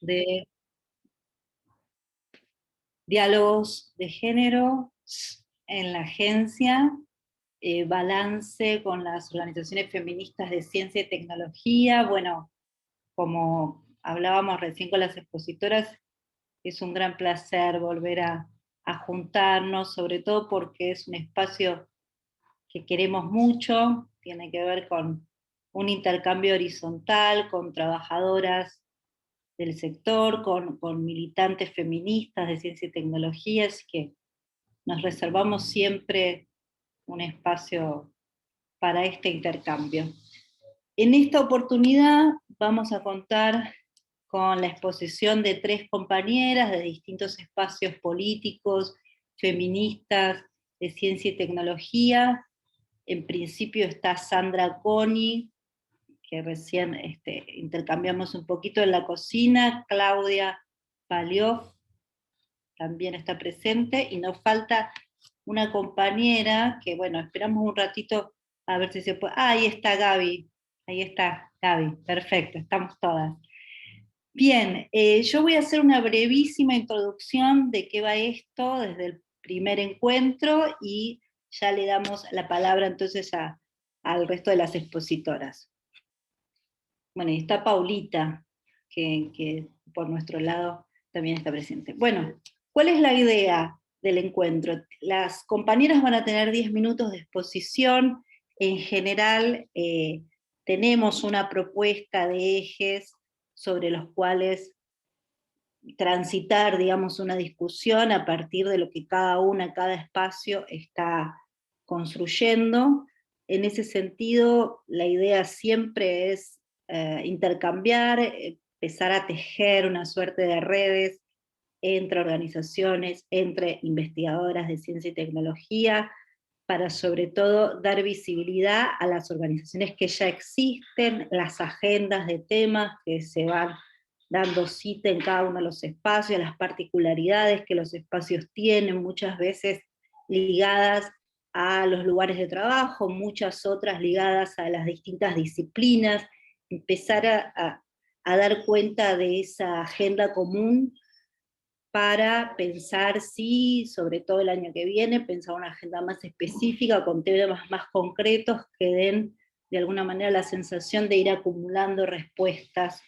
de diálogos de género en la agencia, balance con las organizaciones feministas de ciencia y tecnología. Bueno, como hablábamos recién con las expositoras, es un gran placer volver a juntarnos, sobre todo porque es un espacio que queremos mucho, tiene que ver con un intercambio horizontal con trabajadoras del sector, con militantes feministas de ciencia y tecnología, así que nos reservamos siempre un espacio para este intercambio. En esta oportunidad vamos a contar con la exposición de 3 compañeras de distintos espacios políticos, feministas, de ciencia y tecnología. En principio está Sandra Coni, que recién intercambiamos un poquito en la cocina, Claudia Palioff también está presente, y nos falta una compañera que, bueno, esperamos un ratito a ver si se puede. Ah, ahí está Gaby, perfecto, estamos todas. Bien, yo voy a hacer una brevísima introducción de qué va esto desde el primer encuentro y ya le damos la palabra entonces al resto de las expositoras. Bueno, y está Paulita, que por nuestro lado también está presente. Bueno, ¿cuál es la idea del encuentro? Las compañeras van a tener 10 minutos de exposición. En general, tenemos una propuesta de ejes sobre los cuales transitar, digamos, una discusión a partir de lo que cada espacio está construyendo. En ese sentido, la idea siempre es intercambiar, empezar a tejer una suerte de redes entre organizaciones, entre investigadoras de ciencia y tecnología, para sobre todo dar visibilidad a las organizaciones que ya existen, las agendas de temas que se van dando cita en cada uno de los espacios, las particularidades que los espacios tienen, muchas veces ligadas a los lugares de trabajo, muchas otras ligadas a las distintas disciplinas, empezar a dar cuenta de esa agenda común para pensar si, sobre todo el año que viene, pensar una agenda más específica, con temas más concretos que den de alguna manera la sensación de ir acumulando respuestas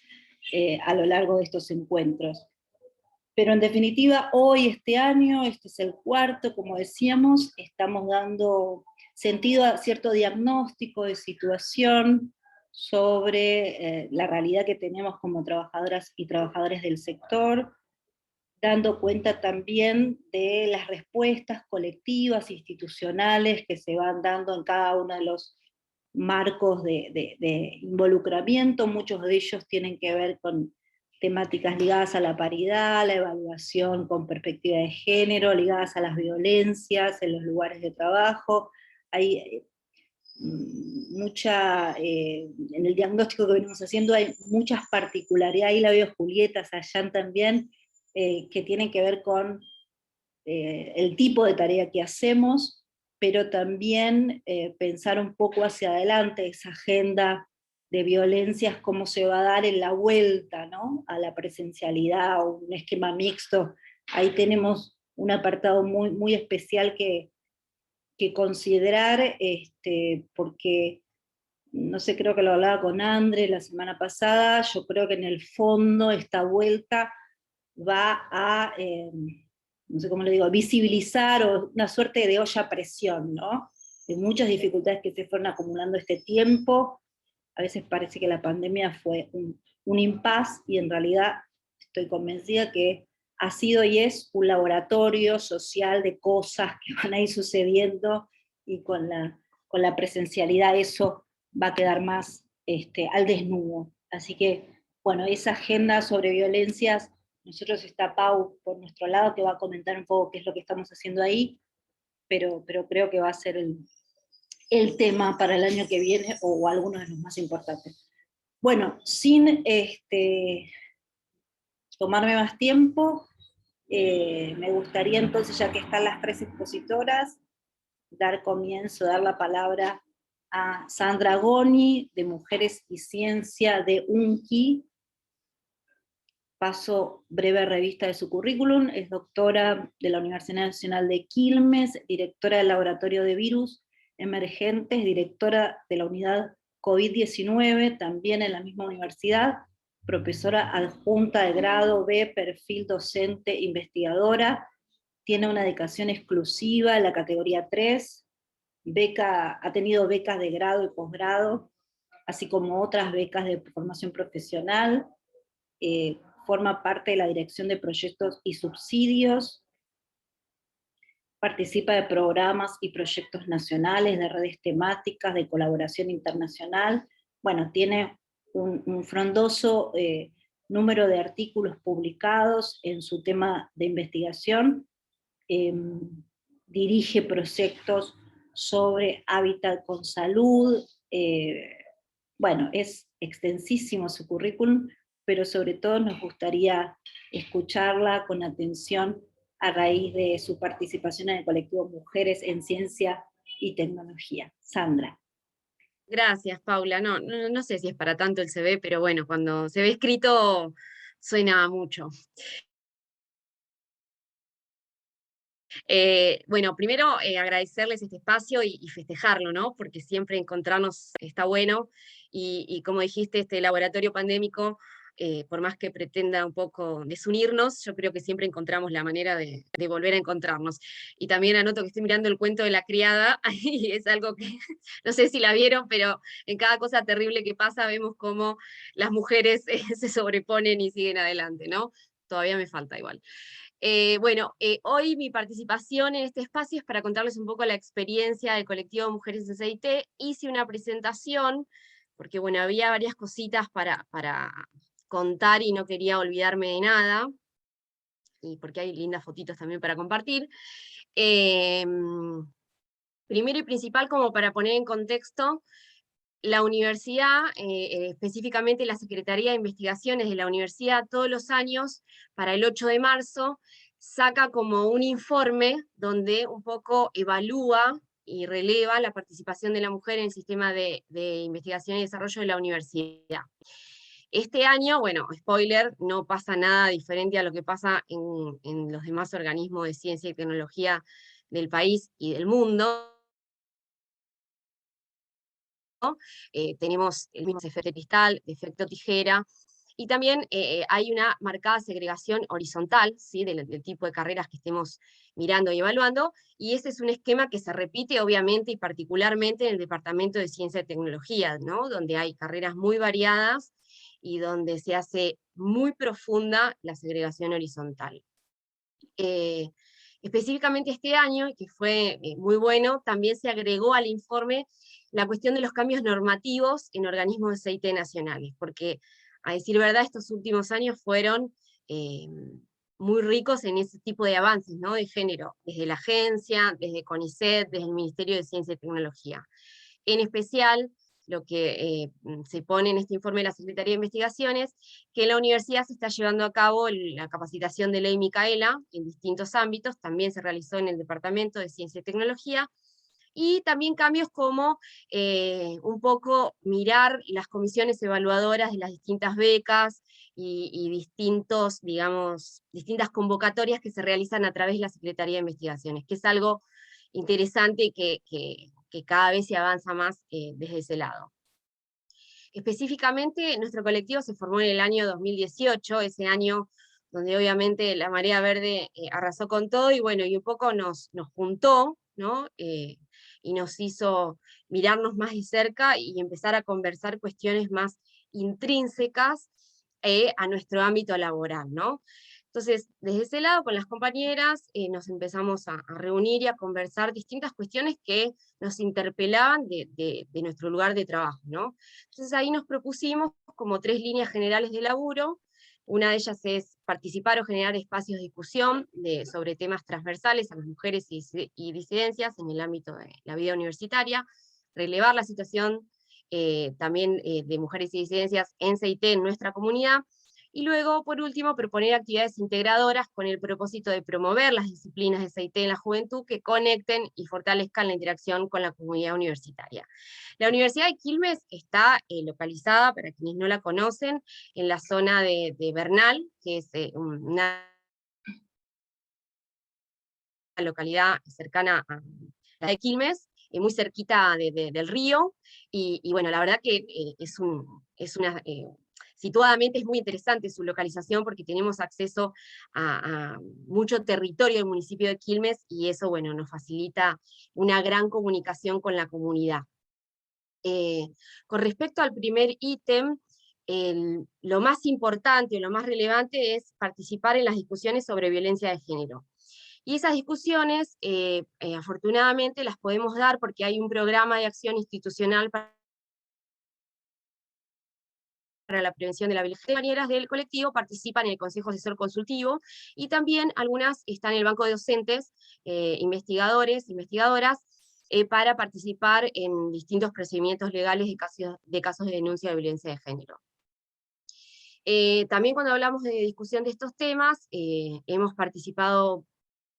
a lo largo de estos encuentros. Pero en definitiva, hoy, este año, este es el cuarto, como decíamos, estamos dando sentido a cierto diagnóstico de situación sobre la realidad que tenemos como trabajadoras y trabajadores del sector, dando cuenta también de las respuestas colectivas, institucionales, que se van dando en cada uno de los marcos de involucramiento. Muchos de ellos tienen que ver con temáticas ligadas a la paridad, la evaluación con perspectiva de género, ligadas a las violencias en los lugares de trabajo. Hay en el diagnóstico que venimos haciendo hay muchas particularidades, ahí la veo Julieta Sayán también, que tienen que ver con el tipo de tarea que hacemos, pero también pensar un poco hacia adelante esa agenda de violencias, cómo se va a dar en la vuelta, ¿no?, a la presencialidad o un esquema mixto. Ahí tenemos un apartado muy, muy especial que considerar, porque, no sé, creo que lo hablaba con André la semana pasada, yo creo que en el fondo esta vuelta va a, no sé cómo le digo, visibilizar o una suerte de olla a presión, ¿no? De muchas dificultades que se fueron acumulando este tiempo. A veces parece que la pandemia fue un impasse y en realidad estoy convencida que ha sido y es un laboratorio social de cosas que van a ir sucediendo, y con la presencialidad eso va a quedar más al desnudo. Así que, bueno, esa agenda sobre violencias, nosotros está Pau por nuestro lado, que va a comentar un poco qué es lo que estamos haciendo ahí, pero creo que va a ser el tema para el año que viene, o algunos de los más importantes. Bueno, sin tomarme más tiempo, me gustaría entonces, ya que están las 3 expositoras, dar comienzo, dar la palabra a Sandra Goni, de Mujeres y Ciencia de UNCI, paso breve revista de su currículum. Es doctora de la Universidad Nacional de Quilmes, directora del Laboratorio de Virus Emergentes, directora de la unidad COVID-19, también en la misma universidad, profesora adjunta de grado B, perfil docente investigadora, tiene una dedicación exclusiva en la categoría 3, ha tenido becas de grado y posgrado, así como otras becas de formación profesional, forma parte de la dirección de proyectos y subsidios, participa de programas y proyectos nacionales, de redes temáticas, de colaboración internacional. Bueno, tiene un frondoso número de artículos publicados en su tema de investigación, dirige proyectos sobre hábitat con salud, bueno, es extensísimo su currículum, pero sobre todo nos gustaría escucharla con atención a raíz de su participación en el colectivo Mujeres en Ciencia y Tecnología. Sandra. Gracias, Paula. No sé si es para tanto el CV, pero bueno, cuando se ve escrito suena mucho. Bueno, primero agradecerles este espacio y festejarlo, ¿no? Porque siempre encontrarnos está bueno, y como dijiste, este laboratorio pandémico, por más que pretenda un poco desunirnos, yo creo que siempre encontramos la manera de volver a encontrarnos. Y también anoto que estoy mirando el cuento de la criada, y es algo que, no sé si la vieron, pero en cada cosa terrible que pasa vemos cómo las mujeres se sobreponen y siguen adelante, ¿no? Todavía me falta igual. Bueno, hoy mi participación en este espacio es para contarles un poco la experiencia del colectivo Mujeres en CIT. Hice una presentación, porque bueno, había varias cositas para contar y no quería olvidarme de nada, y porque hay lindas fotitos también para compartir. Primero y principal, como para poner en contexto, la universidad, específicamente la Secretaría de Investigaciones de la universidad, todos los años, para el 8 de marzo, saca como un informe donde un poco evalúa y releva la participación de la mujer en el sistema de investigación y desarrollo de la universidad. Este año, bueno, spoiler, no pasa nada diferente a lo que pasa en los demás organismos de ciencia y tecnología del país y del mundo. Tenemos el mismo efecto cristal, efecto tijera, y también hay una marcada segregación horizontal, ¿sí? del tipo de carreras que estemos mirando y evaluando, y ese es un esquema que se repite obviamente y particularmente en el Departamento de Ciencia y Tecnología, ¿no? Donde hay carreras muy variadas y donde se hace muy profunda la segregación horizontal. Específicamente este año, que fue muy bueno, también se agregó al informe la cuestión de los cambios normativos en organismos de CIT nacionales, porque a decir verdad estos últimos años fueron muy ricos en ese tipo de avances, ¿no? De género, desde la agencia, desde CONICET, desde el Ministerio de Ciencia y Tecnología. En especial, lo que se pone en este informe de la Secretaría de Investigaciones, que en la universidad se está llevando a cabo la capacitación de Ley Micaela en distintos ámbitos, también se realizó en el Departamento de Ciencia y Tecnología, y también cambios como un poco mirar las comisiones evaluadoras de las distintas becas y distintos, digamos, distintas convocatorias que se realizan a través de la Secretaría de Investigaciones, que es algo interesante que cada vez se avanza más desde ese lado. Específicamente, nuestro colectivo se formó en el año 2018, ese año donde obviamente la marea verde arrasó con todo, y bueno, y un poco nos juntó, ¿no? Y nos hizo mirarnos más de cerca y empezar a conversar cuestiones más intrínsecas a nuestro ámbito laboral, ¿no? Entonces, desde ese lado, con las compañeras, nos empezamos a reunir y a conversar distintas cuestiones que nos interpelaban de nuestro lugar de trabajo, ¿no? Entonces ahí nos propusimos como 3 líneas generales de laburo. Una de ellas es participar o generar espacios de discusión sobre temas transversales a las mujeres y disidencias en el ámbito de la vida universitaria, relevar la situación también de mujeres y disidencias en CIT en nuestra comunidad, Y luego, por último, proponer actividades integradoras con el propósito de promover las disciplinas de CIT en la juventud que conecten y fortalezcan la interacción con la comunidad universitaria. La Universidad de Quilmes está localizada, para quienes no la conocen, en la zona de Bernal, que es una localidad cercana a la de Quilmes, muy cerquita del río, y bueno, la verdad que situadamente es muy interesante su localización porque tenemos acceso a mucho territorio del municipio de Quilmes, y eso, bueno, nos facilita una gran comunicación con la comunidad. Con respecto al primer ítem, lo más importante o lo más relevante es participar en las discusiones sobre violencia de género. Y esas discusiones, afortunadamente, las podemos dar porque hay un programa de acción institucional para la prevención de la violencia. Las compañeras del colectivo participan en el Consejo Asesor Consultivo, y también algunas están en el banco de docentes, investigadores, investigadoras, para participar en distintos procedimientos legales de casos de denuncia de violencia de género. También cuando hablamos de discusión de estos temas, hemos participado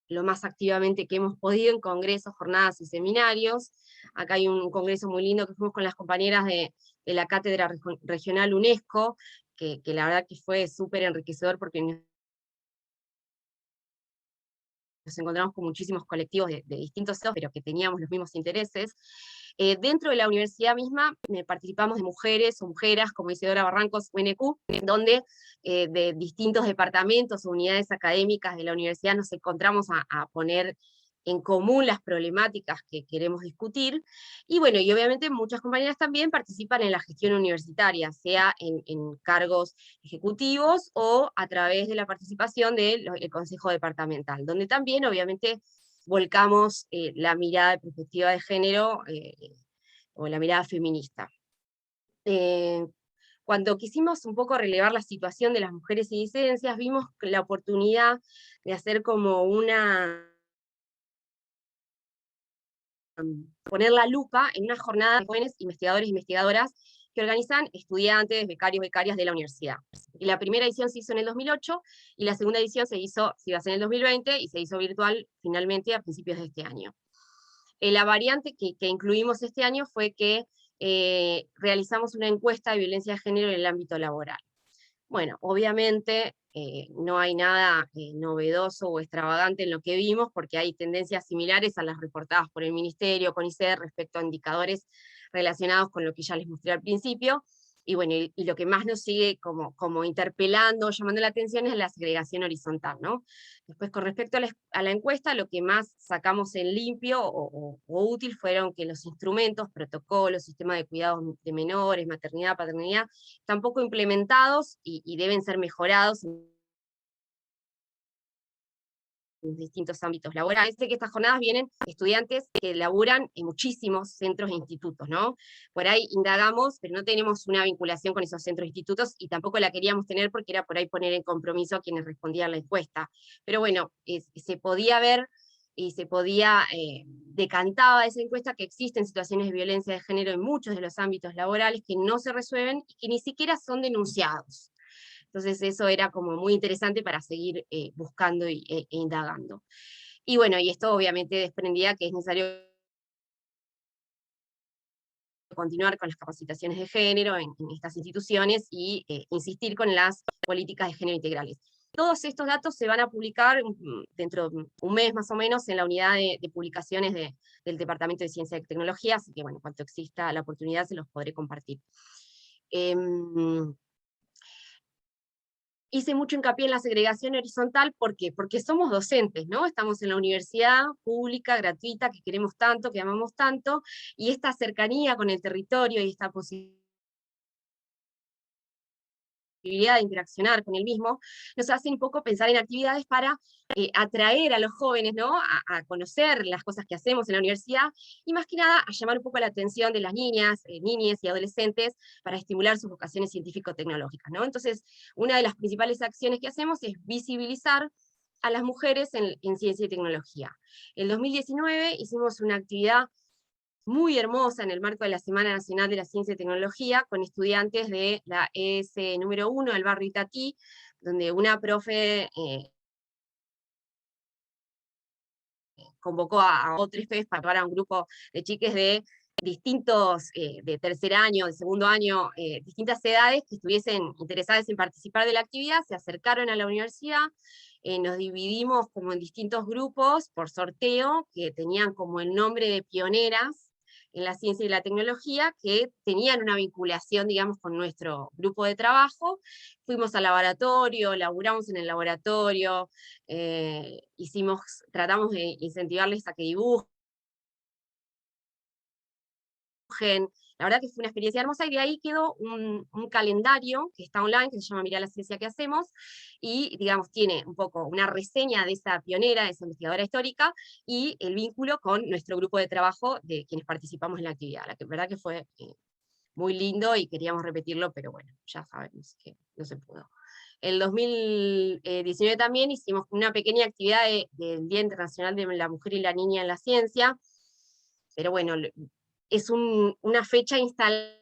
lo más activamente que hemos podido en congresos, jornadas y seminarios. Acá hay un congreso muy lindo que fuimos con las compañeras de la Cátedra Regional UNESCO, que la verdad que fue súper enriquecedor porque nos encontramos con muchísimos colectivos de distintos estados, pero que teníamos los mismos intereses. Dentro de la universidad misma participamos de mujeres o mujeras, como Isidora Barrancos, UNQ, donde de distintos departamentos o unidades académicas de la universidad nos encontramos a poner en común las problemáticas que queremos discutir, y bueno, y obviamente muchas compañeras también participan en la gestión universitaria, sea en cargos ejecutivos o a través de la participación del Consejo Departamental, donde también obviamente volcamos la mirada de perspectiva de género o la mirada feminista. Cuando quisimos un poco relevar la situación de las mujeres y disidencias, vimos la oportunidad de hacer como poner la lupa en una jornada de jóvenes investigadores e investigadoras que organizan estudiantes, becarios, becarias de la universidad. Y la primera edición se hizo en el 2008, y la segunda edición se iba a hacer en el 2020, y se hizo virtual finalmente a principios de este año. La variante que incluimos este año fue que realizamos una encuesta de violencia de género en el ámbito laboral. Bueno, obviamente no hay nada novedoso o extravagante en lo que vimos, porque hay tendencias similares a las reportadas por el Ministerio, CONICET, respecto a indicadores relacionados con lo que ya les mostré al principio, y bueno, y lo que más nos sigue como interpelando, llamando la atención es la segregación horizontal, ¿no? Después, con respecto a la encuesta, lo que más sacamos en limpio o útil fueron que los instrumentos, protocolos, sistema de cuidados de menores, maternidad, paternidad, están poco implementados y deben ser mejorados en distintos ámbitos laborales. Sé que estas jornadas vienen estudiantes que laburan en muchísimos centros e institutos, ¿no? Por ahí indagamos, pero no tenemos una vinculación con esos centros e institutos, y tampoco la queríamos tener porque era por ahí poner en compromiso a quienes respondían la encuesta. Pero bueno, se podía ver y se podía, decantaba esa encuesta que existen situaciones de violencia de género en muchos de los ámbitos laborales que no se resuelven y que ni siquiera son denunciados. Entonces eso era como muy interesante para seguir buscando e indagando. Y bueno, y esto obviamente desprendía que es necesario continuar con las capacitaciones de género en estas instituciones y insistir con las políticas de género integrales. Todos estos datos se van a publicar dentro de un mes más o menos en la unidad de publicaciones del Departamento de Ciencia y Tecnología, así que bueno, cuanto exista la oportunidad se los podré compartir. Hice mucho hincapié en la segregación horizontal, ¿por qué? Porque somos docentes, ¿no? Estamos en la universidad pública, gratuita, que queremos tanto, que amamos tanto, y esta cercanía con el territorio y esta posibilidad de interaccionar con el mismo, nos hace un poco pensar en actividades para atraer a los jóvenes, ¿no? A conocer las cosas que hacemos en la universidad, y más que nada a llamar un poco la atención de las niñas, niñes y adolescentes para estimular sus vocaciones científico-tecnológicas, ¿no? Entonces, una de las principales acciones que hacemos es visibilizar a las mujeres en ciencia y tecnología. En 2019 hicimos una actividad muy hermosa en el marco de la Semana Nacional de la Ciencia y Tecnología, con estudiantes de la ES número 1 del barrio Itatí, donde una profe convocó a otros PES para llevar a un grupo de chiques de distintos, de tercer año, de segundo año, distintas edades que estuviesen interesadas en participar de la actividad, se acercaron a la universidad, nos dividimos como en distintos grupos por sorteo, que tenían como el nombre de pioneras en la ciencia y la tecnología, que tenían una vinculación, digamos, con nuestro grupo de trabajo. Fuimos al laboratorio, laburamos en el laboratorio, tratamos de incentivarles a que dibujen. La verdad que fue una experiencia hermosa, y de ahí quedó un calendario que está online, que se llama Mirá la ciencia que hacemos, y digamos tiene un poco una reseña de esa pionera, de esa investigadora histórica, y el vínculo con nuestro grupo de trabajo de quienes participamos en la actividad. La verdad que fue muy lindo y queríamos repetirlo, pero bueno, ya sabemos que no se pudo. El 2019 también hicimos una pequeña actividad del Día Internacional de la Mujer y la Niña en la Ciencia, pero bueno, es una fecha instalada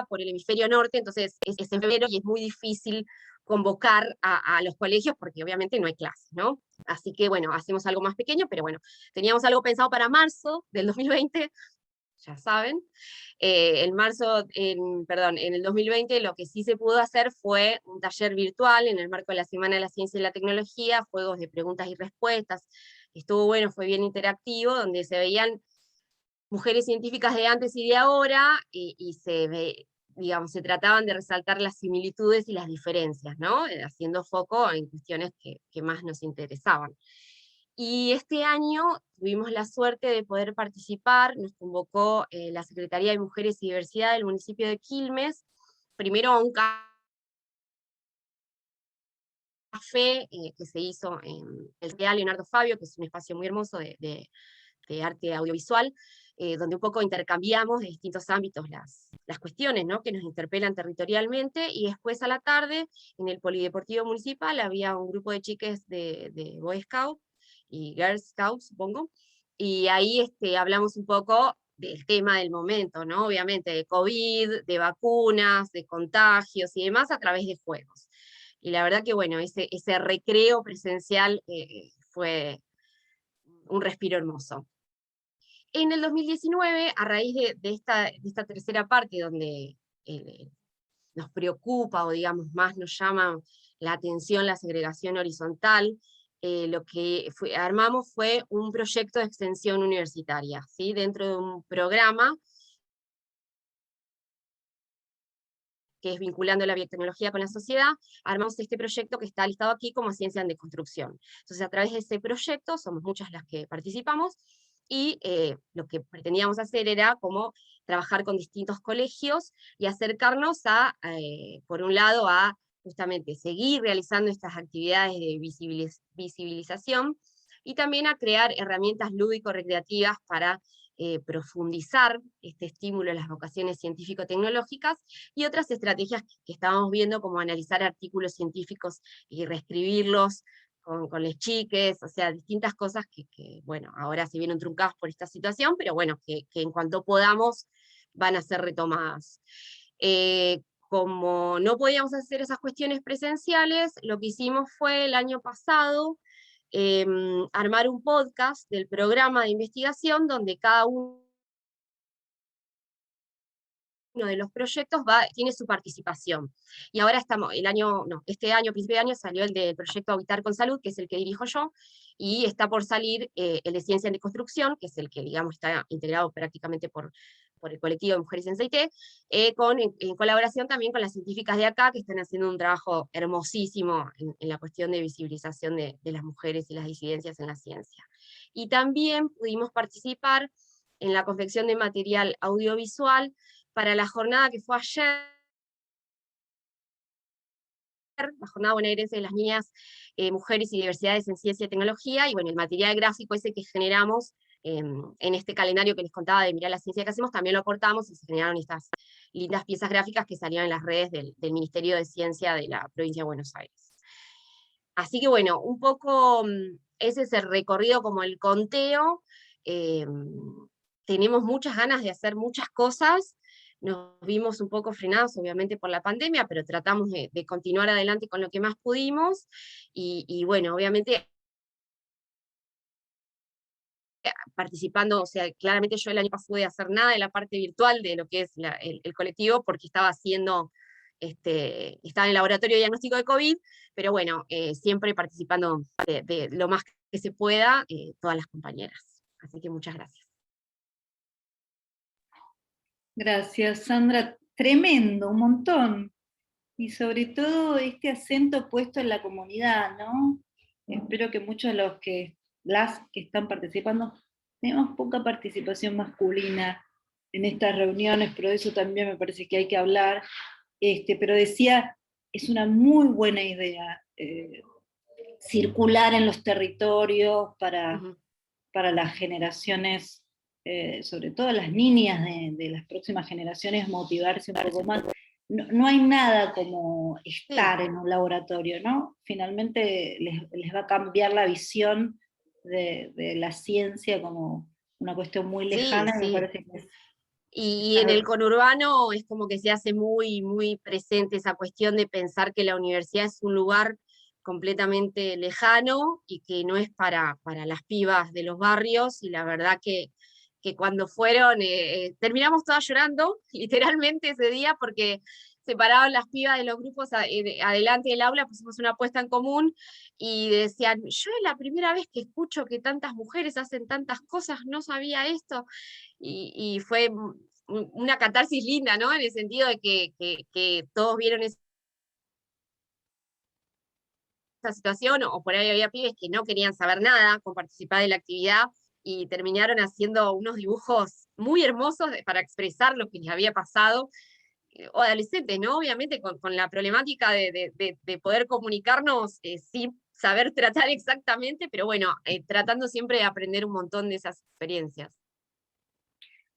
por el hemisferio norte, entonces es en febrero y es muy difícil convocar a los colegios porque obviamente no hay clases, ¿no? Así que bueno, hacemos algo más pequeño, pero bueno, teníamos algo pensado para marzo del 2020, ya saben. En el 2020 lo que sí se pudo hacer fue un taller virtual en el marco de la Semana de la Ciencia y la Tecnología, juegos de preguntas y respuestas. Estuvo bueno, fue bien interactivo, donde se veían mujeres científicas de antes y de ahora, y digamos, se trataban de resaltar las similitudes y las diferencias, ¿no? Haciendo foco en cuestiones que más nos interesaban. Y este año tuvimos la suerte de poder participar, nos convocó la Secretaría de Mujeres y Diversidad del municipio de Quilmes, primero a un café que se hizo en el Real Leonardo Fabio, que es un espacio muy hermoso de arte audiovisual, donde un poco intercambiamos de distintos ámbitos las cuestiones, ¿no?, que nos interpelan territorialmente, y después a la tarde, en el Polideportivo Municipal, había un grupo de chiques de Boy Scout y Girl Scouts, supongo, y ahí hablamos un poco del tema del momento, ¿no?, obviamente de COVID, de vacunas, de contagios y demás, a través de juegos. Y la verdad que bueno, ese recreo presencial fue un respiro hermoso. En el 2019, a raíz de esta tercera parte, donde nos preocupa, o digamos más nos llama la atención la segregación horizontal, lo que armamos fue un proyecto de extensión universitaria, ¿sí? Dentro de un programa que es Vinculando la Biotecnología con la Sociedad, armamos este proyecto que está listado aquí como Ciencia en Deconstrucción. Entonces, a través de ese proyecto, somos muchas las que participamos, y lo que pretendíamos hacer era como trabajar con distintos colegios y acercarnos por un lado, a justamente seguir realizando estas actividades de visibilización, y también a crear herramientas lúdico-recreativas para profundizar este estímulo en las vocaciones científico-tecnológicas, y otras estrategias que estábamos viendo, como analizar artículos científicos y reescribirlos con les chiques, o sea, distintas cosas que bueno, ahora se vieron truncadas por esta situación, pero bueno, que en cuanto podamos van a ser retomadas. Como no podíamos hacer esas cuestiones presenciales, lo que hicimos fue el año pasado armar un podcast del programa de investigación, donde cada uno de los proyectos tiene su participación. Y ahora este año, principio de año, salió el del proyecto Habitar con Salud, que es el que dirijo yo, y está por salir el de Ciencia en Deconstrucción, que es el que, digamos, está integrado prácticamente por el colectivo de Mujeres en CIT, en colaboración también con las científicas de acá, que están haciendo un trabajo hermosísimo en la cuestión de visibilización de las mujeres y las disidencias en la ciencia. Y también pudimos participar en la confección de material audiovisual para la jornada que fue ayer, la jornada bonaerense de las niñas, mujeres y diversidades en ciencia y tecnología, y bueno, el material gráfico ese que generamos en este calendario que les contaba de Mirar la ciencia que hacemos, también lo aportamos, y se generaron estas lindas piezas gráficas que salieron en las redes del Ministerio de Ciencia de la provincia de Buenos Aires. Así que bueno, un poco ese es el recorrido, como el conteo. Tenemos muchas ganas de hacer muchas cosas, nos vimos un poco frenados obviamente por la pandemia, pero tratamos de continuar adelante con lo que más pudimos, y bueno, obviamente participando, o sea, claramente yo el año pasado pude hacer nada de la parte virtual de lo que es el colectivo, porque estaba haciendo, estaba en el laboratorio de diagnóstico de COVID, pero bueno, siempre participando de lo más que se pueda, todas las compañeras. Así que muchas gracias. Gracias, Sandra. Tremendo, un montón. Y sobre todo este acento puesto en la comunidad, ¿no? Espero que muchos de las que están participando, tenemos poca participación masculina en estas reuniones, pero de eso también me parece que hay que hablar. Pero decía, es una muy buena idea circular en los territorios para las generaciones, sobre todo las niñas de las próximas generaciones, motivarse un poco más. No hay nada como estar en un laboratorio, ¿no? Finalmente les va a cambiar la visión de la ciencia como una cuestión muy lejana, y me parece que es... Y en el conurbano es como que se hace muy, muy presente esa cuestión de pensar que la universidad es un lugar completamente lejano y que no es para las pibas de los barrios, y la verdad que cuando fueron, terminamos todas llorando, literalmente ese día, porque separaban las pibas de los grupos adelante del aula, pusimos una apuesta en común, y decían, yo es la primera vez que escucho que tantas mujeres hacen tantas cosas, no sabía esto, y fue una catarsis linda, ¿no? En el sentido de que todos vieron esa situación, o por ahí había pibes que no querían saber nada con participar de la actividad, y terminaron haciendo unos dibujos muy hermosos para expresar lo que les había pasado, o adolescentes, ¿no? Obviamente con la problemática de poder comunicarnos sin saber tratar exactamente, pero bueno, tratando siempre de aprender un montón de esas experiencias.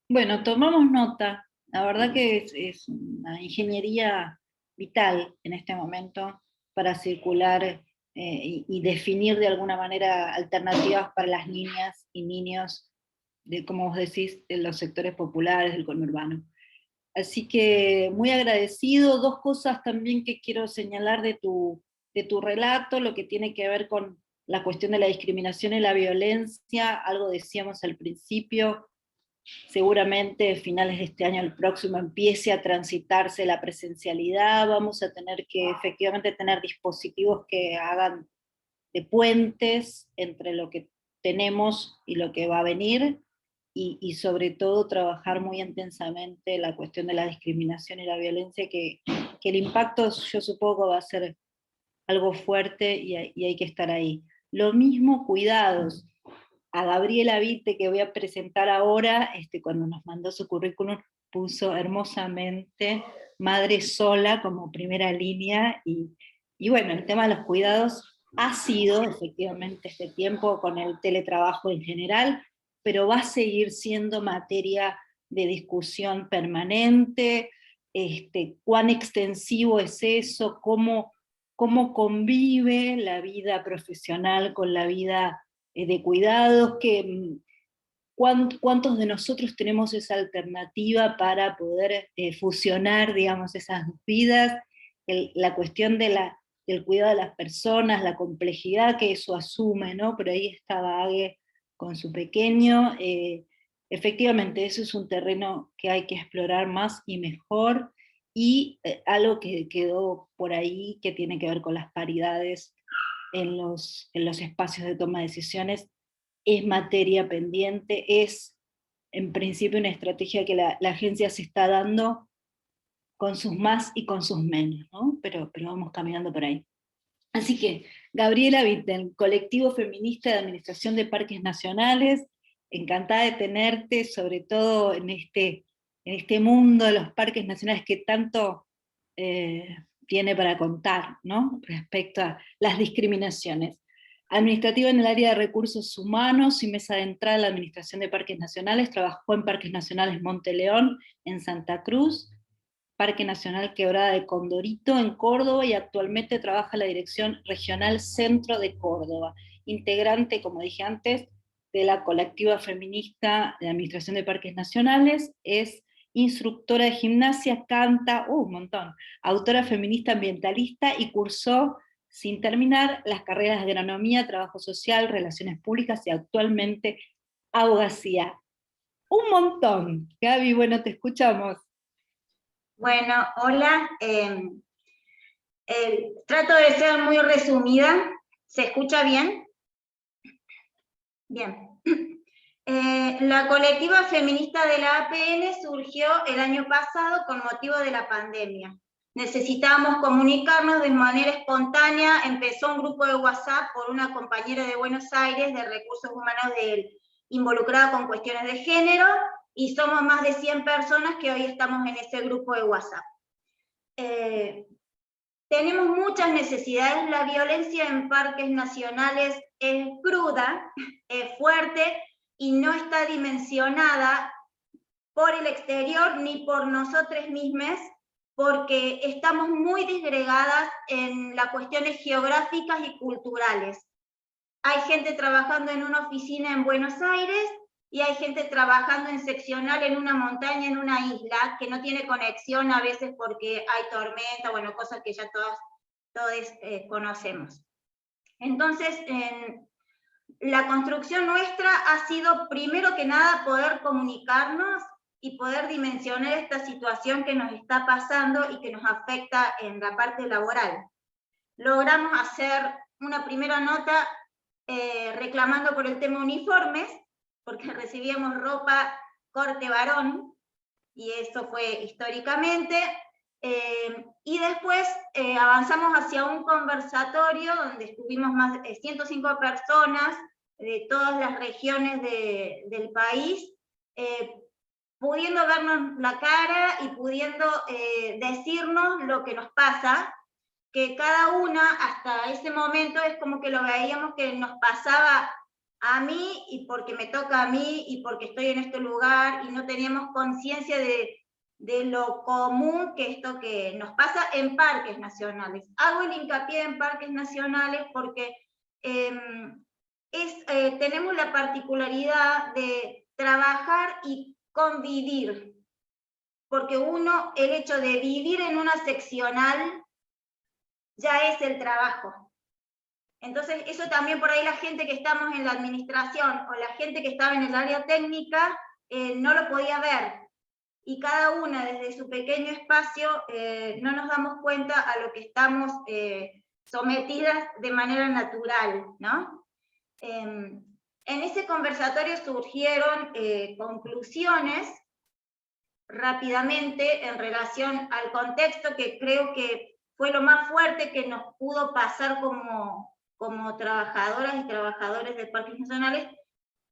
Bueno, tomamos nota. La verdad que es una ingeniería vital en este momento para circular y definir de alguna manera alternativas para las niñas y niños, como vos decís, de los sectores populares del conurbano. Así que muy agradecido. Dos cosas también que quiero señalar de tu relato, lo que tiene que ver con la cuestión de la discriminación y la violencia, algo decíamos al principio. Seguramente a finales de este año, el próximo, empiece a transitarse la presencialidad, vamos a tener que efectivamente tener dispositivos que hagan de puentes entre lo que tenemos y lo que va a venir, y sobre todo trabajar muy intensamente la cuestión de la discriminación y la violencia, que el impacto yo supongo va a ser algo fuerte, y hay que estar ahí. Lo mismo, cuidados. A Gabriela Vite, que voy a presentar ahora, cuando nos mandó su currículum, puso hermosamente madre sola como primera línea, y bueno, el tema de los cuidados ha sido efectivamente este tiempo con el teletrabajo en general, pero va a seguir siendo materia de discusión permanente. Cuán extensivo es eso, cómo convive la vida profesional con la vida de cuidados, cuántos de nosotros tenemos esa alternativa para poder fusionar, digamos, esas dos vidas, la cuestión del cuidado de las personas, la complejidad que eso asume, ¿no? Pero ahí estaba Ague con su pequeño. Efectivamente, eso es un terreno que hay que explorar más y mejor, y algo que quedó por ahí que tiene que ver con las paridades en los espacios de toma de decisiones, es materia pendiente, es en principio una estrategia que la agencia se está dando con sus más y con sus menos, ¿no? Pero vamos caminando por ahí. Así que, Gabriela Vitten, Colectivo Feminista de Administración de Parques Nacionales, encantada de tenerte, sobre todo en este mundo de los parques nacionales que tanto tiene para contar, ¿no? Respecto a las discriminaciones. Administrativa en el área de recursos humanos y mesa de entrada a la Administración de Parques Nacionales, trabajó en Parques Nacionales Monteleón, en Santa Cruz, Parque Nacional Quebrada de Condorito en Córdoba, y actualmente trabaja en la Dirección Regional Centro de Córdoba. integrante, como dije antes, de la colectiva feminista de Administración de Parques Nacionales, es instructora de gimnasia, canta, un montón, autora feminista ambientalista y cursó sin terminar las carreras de agronomía, trabajo social, relaciones públicas y actualmente abogacía. Un montón. Gaby, bueno, te escuchamos. Bueno, hola. Trato de ser muy resumida. ¿Se escucha bien? Bien. La colectiva feminista de la APN surgió el año pasado con motivo de la pandemia. Necesitábamos comunicarnos de manera espontánea. Empezó un grupo de WhatsApp por una compañera de Buenos Aires de Recursos Humanos involucrada con cuestiones de género, y somos más de 100 personas que hoy estamos en ese grupo de WhatsApp. Tenemos muchas necesidades. La violencia en parques nacionales es cruda, es fuerte, y no está dimensionada por el exterior ni por nosotras mismas, porque estamos muy disgregadas en las cuestiones geográficas y culturales. Hay gente trabajando en una oficina en Buenos Aires y hay gente trabajando en seccional en una montaña, en una isla, que no tiene conexión a veces porque hay tormenta, bueno, cosas que ya todos conocemos. Entonces, la construcción nuestra ha sido, primero que nada, poder comunicarnos y poder dimensionar esta situación que nos está pasando y que nos afecta en la parte laboral. Logramos hacer una primera nota reclamando por el tema uniformes, porque recibíamos ropa corte varón, y eso fue históricamente, y después avanzamos hacia un conversatorio donde estuvimos más de 105 personas de todas las regiones del país, pudiendo vernos la cara y pudiendo decirnos lo que nos pasa, que cada una hasta ese momento es como que lo veíamos que nos pasaba a mí, y porque me toca a mí, y porque estoy en este lugar, y no teníamos conciencia de lo común que esto que nos pasa en parques nacionales. Hago el hincapié en parques nacionales porque tenemos la particularidad de trabajar y convivir, porque el hecho de vivir en una seccional ya es el trabajo. Entonces, eso también por ahí la gente que estamos en la administración o la gente que estaba en el área técnica no lo podía ver. Y cada una desde su pequeño espacio no nos damos cuenta a lo que estamos sometidas de manera natural, ¿no? En ese conversatorio surgieron conclusiones rápidamente en relación al contexto, que creo que fue lo más fuerte que nos pudo pasar como trabajadoras y trabajadores de parques nacionales,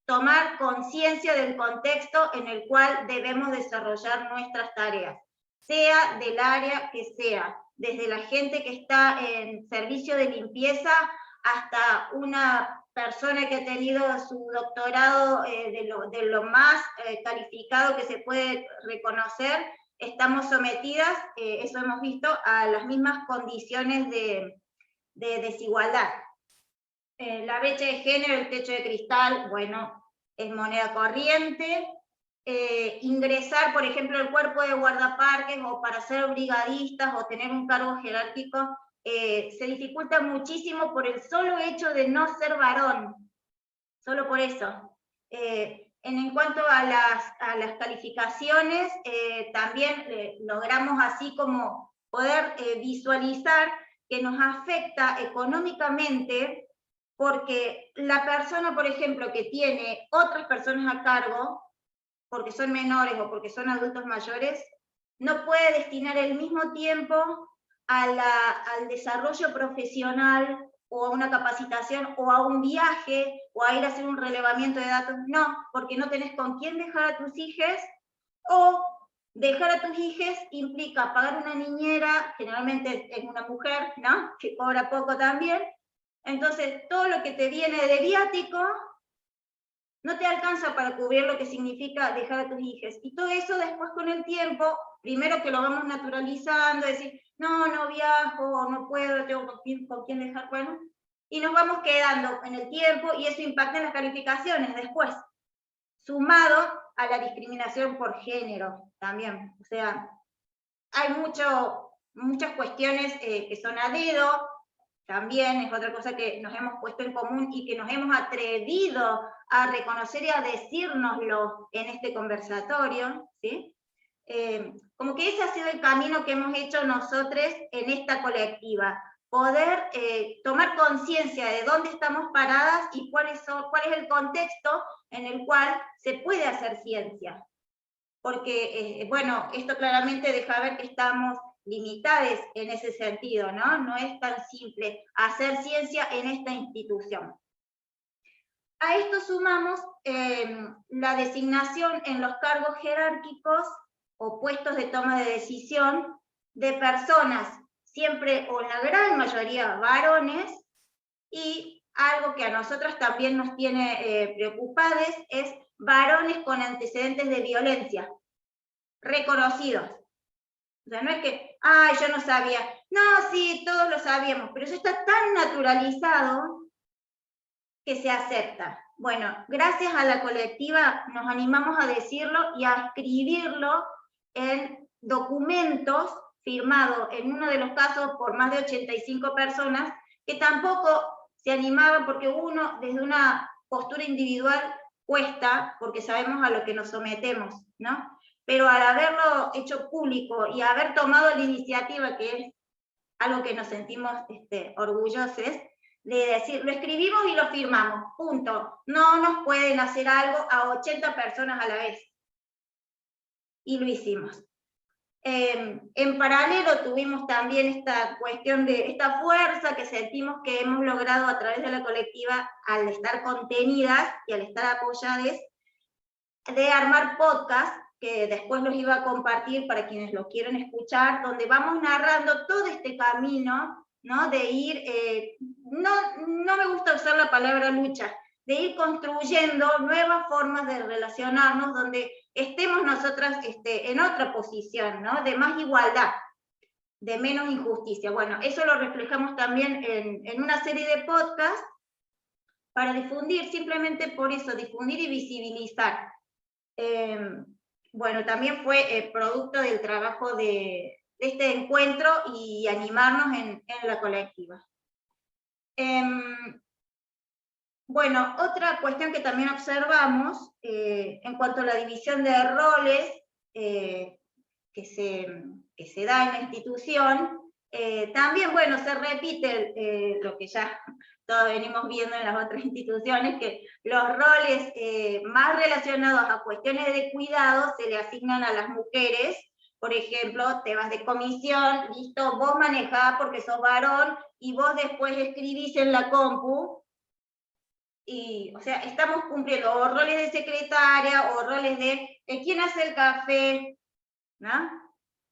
tomar conciencia del contexto en el cual debemos desarrollar nuestras tareas, sea del área que sea, desde la gente que está en servicio de limpieza hasta una persona que ha tenido su doctorado de lo más calificado que se puede reconocer. Estamos sometidas, eso hemos visto, a las mismas condiciones de desigualdad. La brecha de género, el techo de cristal, bueno, es moneda corriente. Ingresar, por ejemplo, al cuerpo de guardaparques o para ser brigadistas o tener un cargo jerárquico se dificulta muchísimo por el solo hecho de no ser varón, solo por eso. En cuanto a las calificaciones, también logramos así como poder visualizar que nos afecta económicamente, porque la persona, por ejemplo, que tiene otras personas a cargo, porque son menores o porque son adultos mayores, no puede destinar el mismo tiempo al desarrollo profesional o a una capacitación o a un viaje o a ir a hacer un relevamiento de datos. No, porque no tenés con quién dejar a tus hijos, o dejar a tus hijos implica pagar una niñera, generalmente es una mujer, ¿no?, que cobra poco también. Entonces, todo lo que te viene de viático no te alcanza para cubrir lo que significa dejar a tus hijos. Y todo eso después con el tiempo, primero que lo vamos naturalizando, decir, no viajo, no puedo, tengo con quién dejar, bueno. y nos vamos quedando en el tiempo y eso impacta en las calificaciones después, sumado a la discriminación por género también. O sea, hay muchas cuestiones que son a dedo, también es otra cosa que nos hemos puesto en común y que nos hemos atrevido a reconocer y a decírnoslo en este conversatorio, ¿sí? Como que ese ha sido el camino que hemos hecho nosotros en esta colectiva, poder tomar conciencia de dónde estamos paradas y cuál es el contexto en el cual se puede hacer ciencia. Porque, bueno, esto claramente deja ver que estamos limitadas en ese sentido, ¿no? No es tan simple hacer ciencia en esta institución. A esto sumamos la designación en los cargos jerárquicos o puestos de toma de decisión de personas, siempre o la gran mayoría varones, y algo que a nosotras también nos tiene preocupadas es varones con antecedentes de violencia, reconocidos. O sea, no es que, ay, yo no sabía. No, sí, todos lo sabíamos, pero eso está tan naturalizado que se acepta. Bueno, gracias a la colectiva nos animamos a decirlo y a escribirlo en documentos firmados, en uno de los casos por más de 85 personas, que tampoco se animaban porque uno, desde una postura individual, cuesta, porque sabemos a lo que nos sometemos, ¿no? Pero al haberlo hecho público y haber tomado la iniciativa, que es algo que nos sentimos orgullosos, de decir, lo escribimos y lo firmamos, punto. No nos pueden hacer algo a 80 personas a la vez. Y lo hicimos. En paralelo tuvimos también esta cuestión de esta fuerza que sentimos que hemos logrado a través de la colectiva al estar contenidas y al estar apoyadas, de armar podcasts, que después los iba a compartir para quienes lo quieren escuchar, donde vamos narrando todo este camino, ¿no? De ir, no me gusta usar la palabra lucha, de ir construyendo nuevas formas de relacionarnos, donde estemos nosotras en otra posición, ¿no? De más igualdad, de menos injusticia. Bueno, eso lo reflejamos también en una serie de podcasts para difundir, simplemente por eso, difundir y visibilizar. Bueno, también fue producto del trabajo de este encuentro y animarnos en la colectiva. Bueno, otra cuestión que también observamos en cuanto a la división de roles que se da en la institución, también, bueno, se repite lo que ya todos venimos viendo en las otras instituciones, que los roles más relacionados a cuestiones de cuidado se le asignan a las mujeres. Por ejemplo, te vas de comisión, listo, vos manejás porque sos varón, y vos después escribís en la compu, y, o sea, estamos cumpliendo o roles de secretaria, o roles de quién hace el café, ¿no?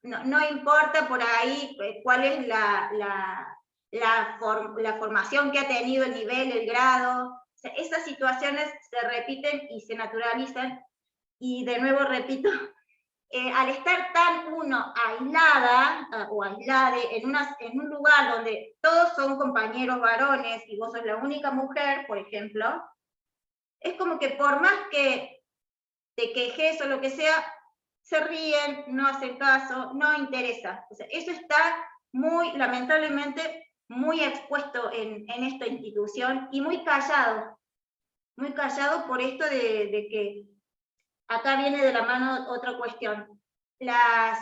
No importa por ahí cuál es la formación que ha tenido, el nivel, el grado. O sea, esas situaciones se repiten y se naturalizan, y de nuevo repito, al estar tan uno aislada o aislade en un lugar donde todos son compañeros varones y vos sos la única mujer, por ejemplo, es como que por más que te quejes o lo que sea, se ríen, no hacen caso, no interesa. O sea, eso está muy, lamentablemente, muy expuesto en esta institución y muy callado por esto de que acá viene de la mano otra cuestión. Las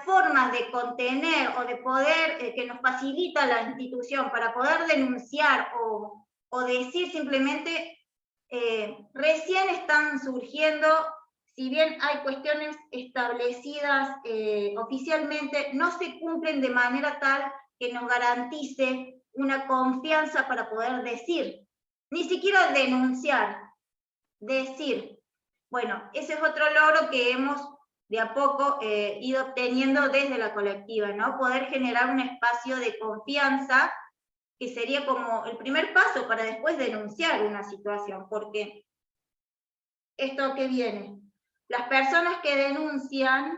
formas de contener o de poder, que nos facilita la institución para poder denunciar o decir simplemente, recién están surgiendo. Si bien hay cuestiones establecidas oficialmente, no se cumplen de manera tal que nos garantice una confianza para poder decir, ni siquiera denunciar, decir. Bueno, ese es otro logro que hemos de a poco ido obteniendo desde la colectiva, ¿no? Poder generar un espacio de confianza que sería como el primer paso para después denunciar una situación, porque esto que viene, las personas que denuncian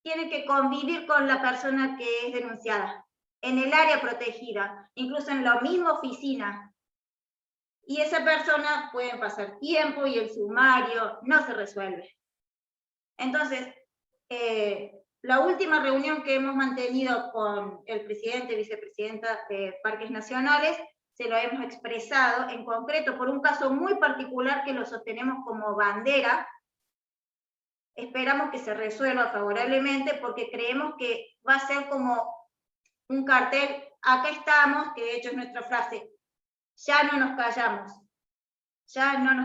tienen que convivir con la persona que es denunciada. en el área protegida, incluso en la misma oficina. Y esa persona puede pasar tiempo y el sumario no se resuelve. Entonces, la última reunión que hemos mantenido con el presidente y vicepresidenta de Parques Nacionales, se lo hemos expresado en concreto por un caso muy particular que lo sostenemos como bandera. Esperamos que se resuelva favorablemente porque creemos que va a ser como un cartel, acá estamos, que de hecho es nuestra frase, ya no nos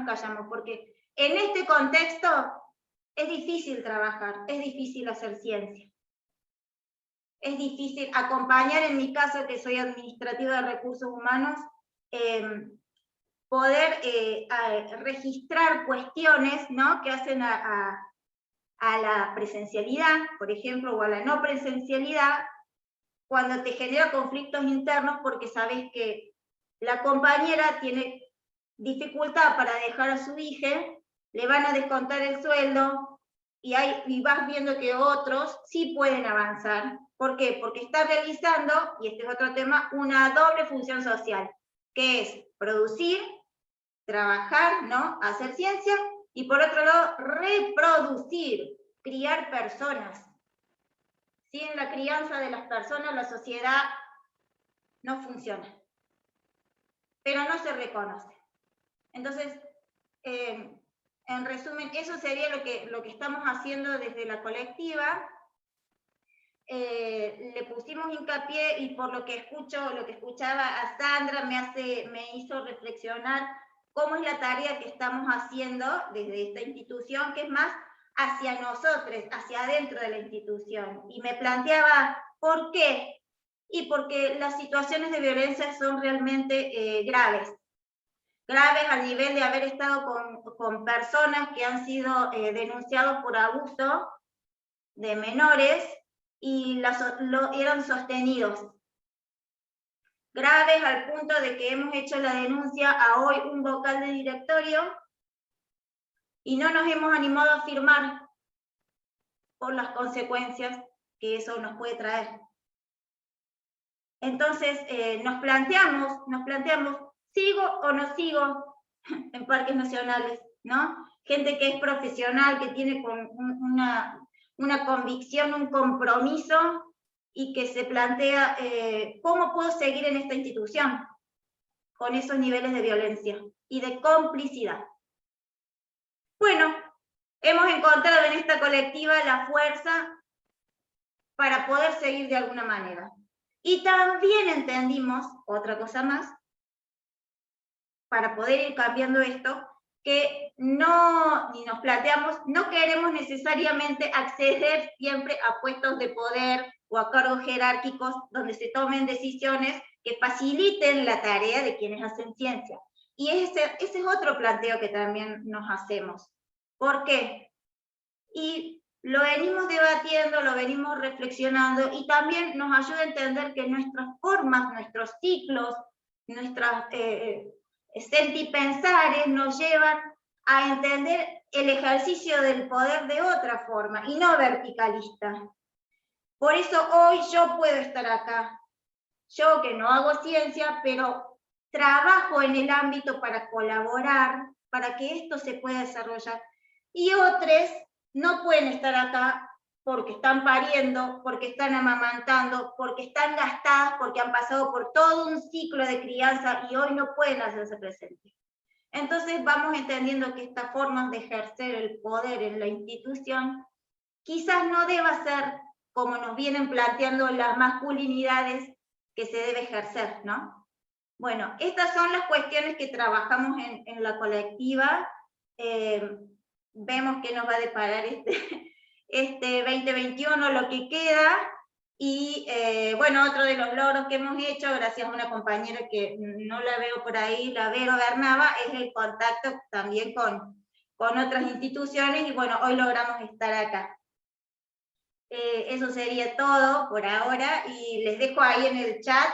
callamos, porque en este contexto es difícil trabajar, es difícil hacer ciencia. Es difícil acompañar, en mi caso, que soy administrativa de recursos humanos, poder registrar cuestiones, ¿no?, que hacen a la presencialidad, por ejemplo, o a la no presencialidad, cuando te genera conflictos internos porque sabes que la compañera tiene dificultad para dejar a su hija, le van a descontar el sueldo, y vas viendo que otros sí pueden avanzar. ¿Por qué? Porque está realizando, y este es otro tema, una doble función social, que es producir, trabajar, ¿no?, hacer ciencia, y por otro lado, reproducir, criar personas. Sin la crianza de las personas, la sociedad no funciona, pero no se reconoce. Entonces, en resumen, eso sería lo que estamos haciendo desde la colectiva. Le pusimos hincapié, y por lo que escuchaba a Sandra, me hizo reflexionar cómo es la tarea que estamos haciendo desde esta institución, que es más hacia nosotros, hacia adentro de la institución. Y me planteaba, ¿por qué? Y porque las situaciones de violencia son realmente graves al nivel de haber estado con personas que han sido denunciados por abuso de menores y eran sostenidos. Graves al punto de que hemos hecho la denuncia a hoy un vocal de directorio y no nos hemos animado a firmar por las consecuencias que eso nos puede traer. Entonces nos planteamos, ¿sigo o no sigo en Parques Nacionales? ¿No? Gente que es profesional, que tiene una convicción, un compromiso, y que se plantea, ¿cómo puedo seguir en esta institución con esos niveles de violencia y de complicidad? Bueno, hemos encontrado en esta colectiva la fuerza para poder seguir de alguna manera. Y también entendimos, otra cosa más, para poder ir cambiando esto, que ni nos planteamos, no queremos necesariamente acceder siempre a puestos de poder o a cargos jerárquicos donde se tomen decisiones que faciliten la tarea de quienes hacen ciencia. Y ese es otro planteo que también nos hacemos. ¿Por qué? Y lo venimos debatiendo, lo venimos reflexionando, y también nos ayuda a entender que nuestras formas, nuestros ciclos, nuestras sentipensares nos llevan a entender el ejercicio del poder de otra forma, y no verticalista. Por eso hoy yo puedo estar acá. Yo que no hago ciencia, pero trabajo en el ámbito para colaborar, para que esto se pueda desarrollar. Y otros no pueden estar acá porque están pariendo, porque están amamantando, porque están gastadas, porque han pasado por todo un ciclo de crianza y hoy no pueden hacerse presentes. Entonces vamos entendiendo que esta forma de ejercer el poder en la institución quizás no deba ser como nos vienen planteando las masculinidades que se debe ejercer, ¿no? Bueno, estas son las cuestiones que trabajamos en la colectiva. Vemos que nos va a deparar este 2021, lo que queda, y bueno, otro de los logros que hemos hecho, gracias a una compañera que no la veo por ahí, la Vero Bernaba, es el contacto también con otras instituciones, y bueno, hoy logramos estar acá. Eso sería todo por ahora, y les dejo ahí en el chat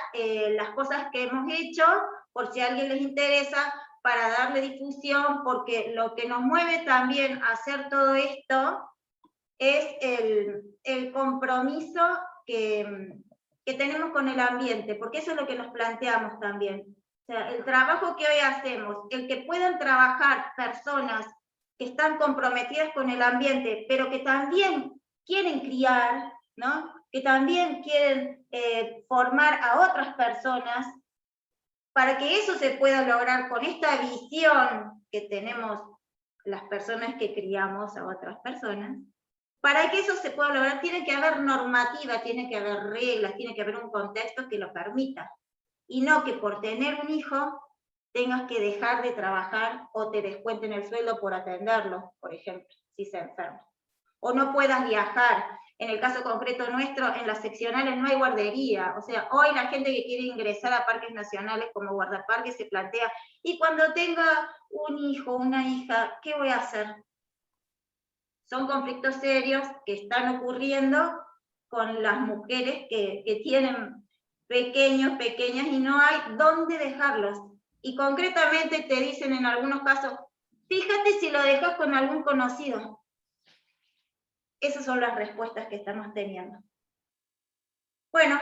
las cosas que hemos hecho, por si a alguien les interesa, para darle difusión, porque lo que nos mueve también a hacer todo esto es el compromiso que que tenemos con el ambiente, porque eso es lo que nos planteamos también. O sea, el trabajo que hoy hacemos, el que puedan trabajar personas que están comprometidas con el ambiente, pero que también quieren criar, ¿no? Que también quieren formar a otras personas, para que eso se pueda lograr con esta visión que tenemos las personas que criamos a otras personas. Para que eso se pueda lograr, tiene que haber normativa, tiene que haber reglas, tiene que haber un contexto que lo permita. Y no que por tener un hijo tengas que dejar de trabajar o te descuenten el sueldo por atenderlo, por ejemplo, si se enferma. O no puedas viajar. En el caso concreto nuestro, en las seccionales no hay guardería. O sea, hoy la gente que quiere ingresar a parques nacionales como guardaparques se plantea, y cuando tenga un hijo, una hija, ¿qué voy a hacer? Son conflictos serios que están ocurriendo con las mujeres que tienen pequeños, pequeñas, y no hay dónde dejarlos. Y concretamente te dicen en algunos casos, fíjate si lo dejas con algún conocido. Esas son las respuestas que estamos teniendo. Bueno,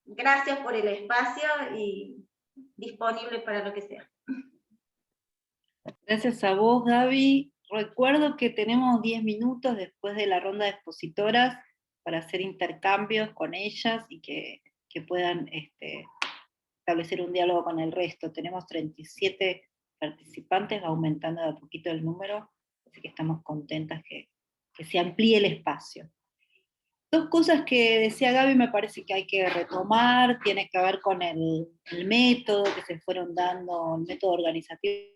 gracias por el espacio y disponible para lo que sea. Gracias a vos, Gaby. Recuerdo que tenemos 10 minutos después de la ronda de expositoras para hacer intercambios con ellas y que puedan establecer un diálogo con el resto. Tenemos 37 participantes, aumentando de a poquito el número, así que estamos contentas que se amplíe el espacio. Dos cosas que decía Gaby me parece que hay que retomar, tiene que ver con el método que se fueron dando, el método organizativo.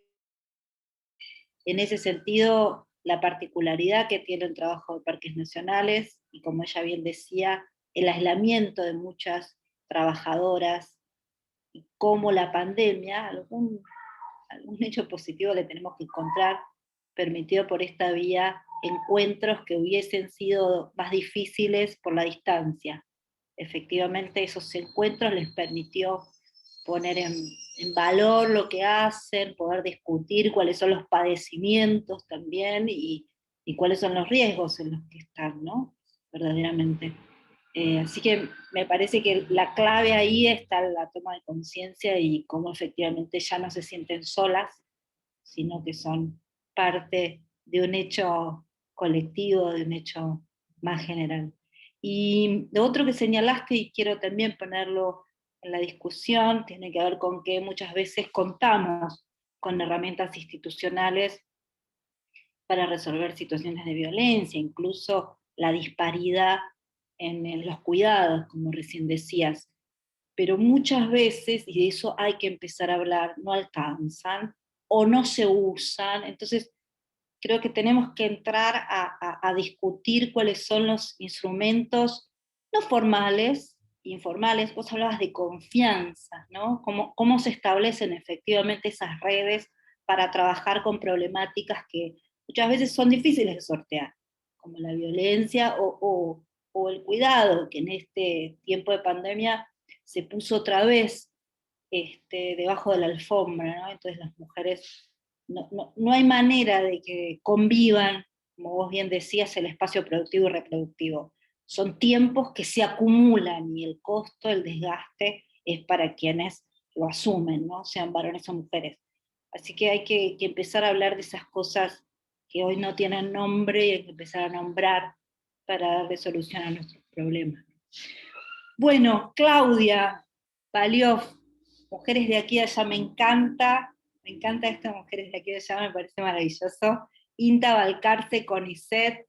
En ese sentido, la particularidad que tiene el trabajo de parques nacionales, y como ella bien decía, el aislamiento de muchas trabajadoras, y cómo la pandemia, algún hecho positivo le tenemos que encontrar, permitió por esta vía encuentros que hubiesen sido más difíciles por la distancia. Efectivamente, esos encuentros les permitió poner en valor lo que hacen, poder discutir cuáles son los padecimientos también y cuáles son los riesgos en los que están, ¿no? Verdaderamente. Así que me parece que la clave ahí está la toma de conciencia y cómo efectivamente ya no se sienten solas, sino que son parte de un hecho colectivo, de un hecho más general. Y lo otro que señalaste, y quiero también ponerlo en la discusión, tiene que ver con que muchas veces contamos con herramientas institucionales para resolver situaciones de violencia, incluso la disparidad en los cuidados, como recién decías. Pero muchas veces, y de eso hay que empezar a hablar, no alcanzan o no se usan. Entonces, creo que tenemos que entrar a discutir cuáles son los instrumentos, no formales, informales. Vos hablabas de confianza, ¿no? Cómo se establecen efectivamente esas redes para trabajar con problemáticas que muchas veces son difíciles de sortear, como la violencia o el cuidado, que en este tiempo de pandemia se puso otra vez debajo de la alfombra, ¿no? Entonces las mujeres, no hay manera de que convivan, como vos bien decías, el espacio productivo y reproductivo. Son tiempos que se acumulan y el costo, el desgaste, es para quienes lo asumen, ¿no? Sean varones o mujeres. Así que hay que empezar a hablar de esas cosas que hoy no tienen nombre y hay que empezar a nombrar para darle solución a nuestros problemas. Bueno, Claudia Palioff, Mujeres de aquí y allá, me encanta estas Mujeres de aquí y allá, me parece maravilloso. Inta Balcarce Conicet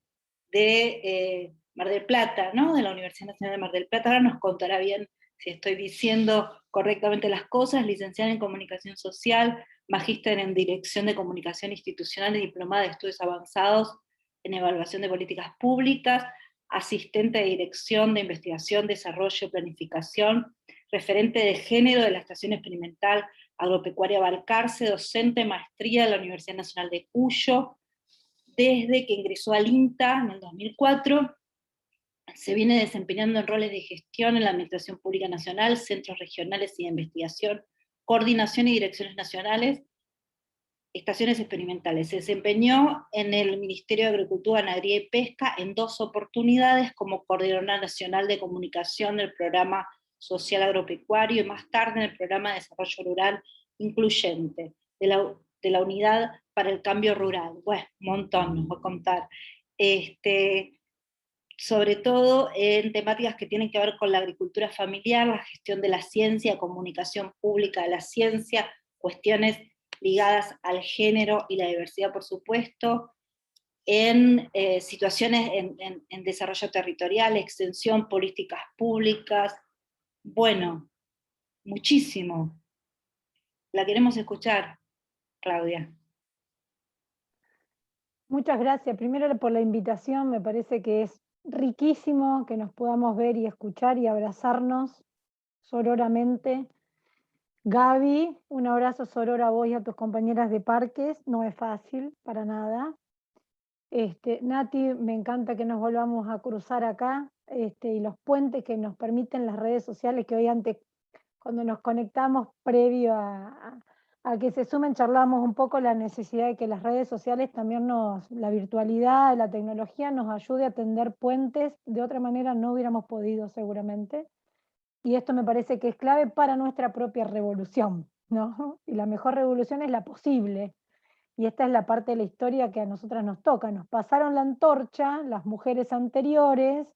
de Mar del Plata, ¿no? De la Universidad Nacional de Mar del Plata, ahora nos contará bien si estoy diciendo correctamente las cosas, licenciada en Comunicación Social, magíster en Dirección de Comunicación Institucional y diplomada de Estudios Avanzados en Evaluación de Políticas Públicas, asistente de Dirección de Investigación, Desarrollo y Planificación, referente de género de la Estación Experimental Agropecuaria Balcarce, docente de maestría de la Universidad Nacional de Cuyo. Desde que ingresó al INTA en el 2004, se viene desempeñando en roles de gestión en la Administración Pública Nacional, centros regionales y de investigación, coordinación y direcciones nacionales, estaciones experimentales. Se desempeñó en el Ministerio de Agricultura, Ganadería y Pesca en 2 oportunidades como coordinadora nacional de comunicación del Programa Social Agropecuario y más tarde en el Programa de Desarrollo Rural Incluyente de la Unidad para el Cambio Rural. Bueno, un montón nos va a contar. Sobre todo en temáticas que tienen que ver con la agricultura familiar, la gestión de la ciencia, comunicación pública de la ciencia, cuestiones ligadas al género y la diversidad, por supuesto, en situaciones en desarrollo territorial, extensión, políticas públicas. Bueno, muchísimo. La queremos escuchar, Claudia. Muchas gracias. Primero por la invitación, me parece que es riquísimo que nos podamos ver y escuchar y abrazarnos sororamente. Gaby, un abrazo soror a vos y a tus compañeras de parques, no es fácil para nada. Nati, me encanta que nos volvamos a cruzar acá, y los puentes que nos permiten las redes sociales, que hoy antes, cuando nos conectamos previo a que se sumen, charlamos un poco la necesidad de que las redes sociales también la virtualidad, la tecnología nos ayude a tender puentes, de otra manera no hubiéramos podido seguramente. Y esto me parece que es clave para nuestra propia revolución, ¿no? Y la mejor revolución es la posible. Y esta es la parte de la historia que a nosotras nos toca. Nos pasaron la antorcha, las mujeres anteriores,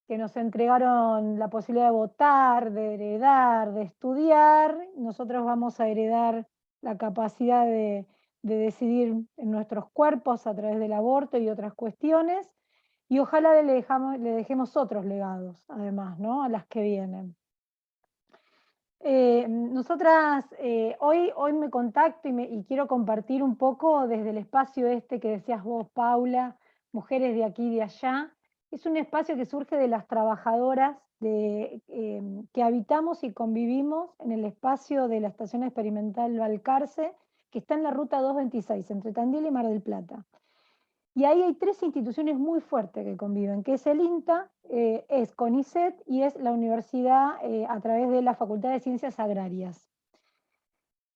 que nos entregaron la posibilidad de votar, de heredar, de estudiar. Nosotros vamos a heredar la capacidad de decidir en nuestros cuerpos a través del aborto y otras cuestiones. Y ojalá le dejemos otros legados, además, ¿no? A las que vienen. Nosotras hoy me contacto y quiero compartir un poco desde el espacio que decías vos, Paula, Mujeres de Aquí y de Allá. Es un espacio que surge de las trabajadoras que habitamos y convivimos en el espacio de la Estación Experimental Balcarce, que está en la ruta 226, entre Tandil y Mar del Plata. Y ahí hay 3 instituciones muy fuertes que conviven, que es el INTA, es CONICET y es la universidad a través de la Facultad de Ciencias Agrarias.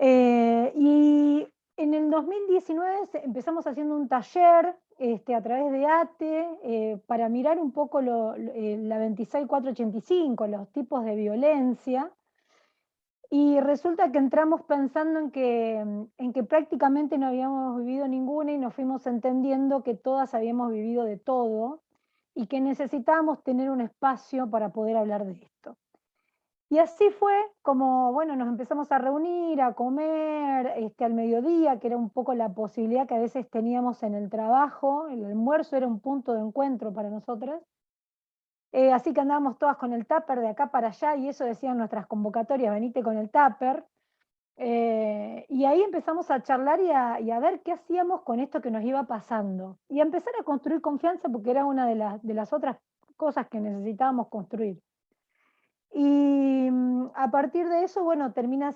Y en el 2019 empezamos haciendo un taller a través de ATE para mirar un poco la 26485, los tipos de violencia. Y resulta que entramos pensando en que prácticamente no habíamos vivido ninguna y nos fuimos entendiendo que todas habíamos vivido de todo y que necesitábamos tener un espacio para poder hablar de esto. Y así fue como, bueno, nos empezamos a reunir, a comer al mediodía, que era un poco la posibilidad que a veces teníamos en el trabajo. El almuerzo era un punto de encuentro para nosotras. Así que andábamos todas con el tupper de acá para allá, y eso decían nuestras convocatorias, venite con el tupper. Y ahí empezamos a charlar y a ver qué hacíamos con esto que nos iba pasando. Y a empezar a construir confianza, porque era una de las otras cosas que necesitábamos construir. Y a partir de eso, bueno, termina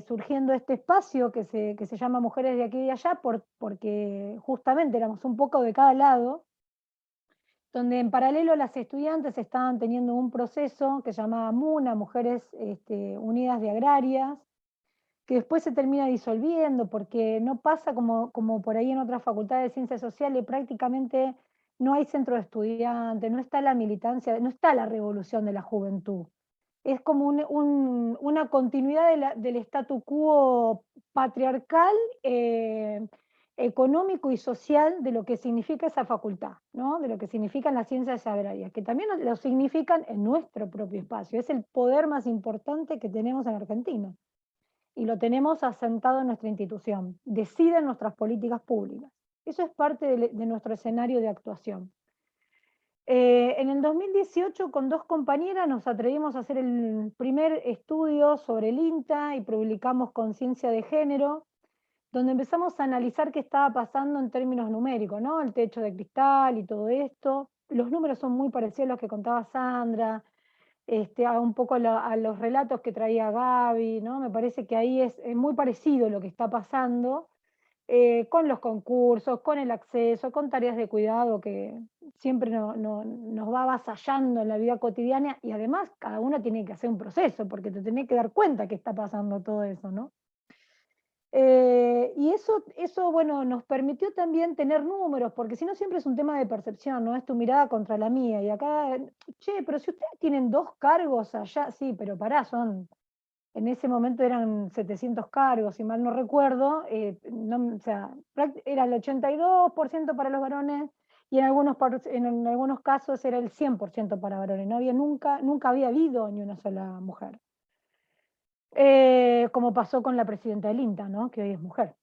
surgiendo este espacio que se llama Mujeres de Aquí y de Allá, porque justamente éramos un poco de cada lado, donde en paralelo las estudiantes estaban teniendo un proceso que se llamaba MUNA, Mujeres Unidas de Agrarias, que después se termina disolviendo porque no pasa como por ahí en otras facultades de Ciencias Sociales, prácticamente no hay centro de estudiantes, no está la militancia, no está la revolución de la juventud. Es como una continuidad del statu quo patriarcal, económico y social de lo que significa esa facultad, ¿no? De lo que significan las ciencias agrarias, que también lo significan en nuestro propio espacio. Es el poder más importante que tenemos en Argentina. Y lo tenemos asentado en nuestra institución. Deciden nuestras políticas públicas. Eso es parte de nuestro escenario de actuación. En el 2018, con 2 compañeras, nos atrevimos a hacer el primer estudio sobre el INTA y publicamos Conciencia de Género, donde empezamos a analizar qué estaba pasando en términos numéricos, ¿no? El techo de cristal y todo esto. Los números son muy parecidos a los que contaba Sandra, un poco a los relatos que traía Gaby, ¿no? Me parece que ahí es muy parecido lo que está pasando. Con los concursos, con el acceso, con tareas de cuidado que siempre nos va avasallando en la vida cotidiana, y además cada uno tiene que hacer un proceso porque te tenés que dar cuenta que está pasando todo eso, ¿no? Y eso, bueno, nos permitió también tener números, porque si no siempre es un tema de percepción, ¿no? Es tu mirada contra la mía. Y acá, che, pero si ustedes tienen 2 cargos allá, sí, pero pará, en ese momento eran 700 cargos, si mal no recuerdo, o sea, era el 82% para los varones, y en algunos casos era el 100% para varones. No había nunca había habido ni una sola mujer. Como pasó con la presidenta del INTA, ¿no? Que hoy es mujer.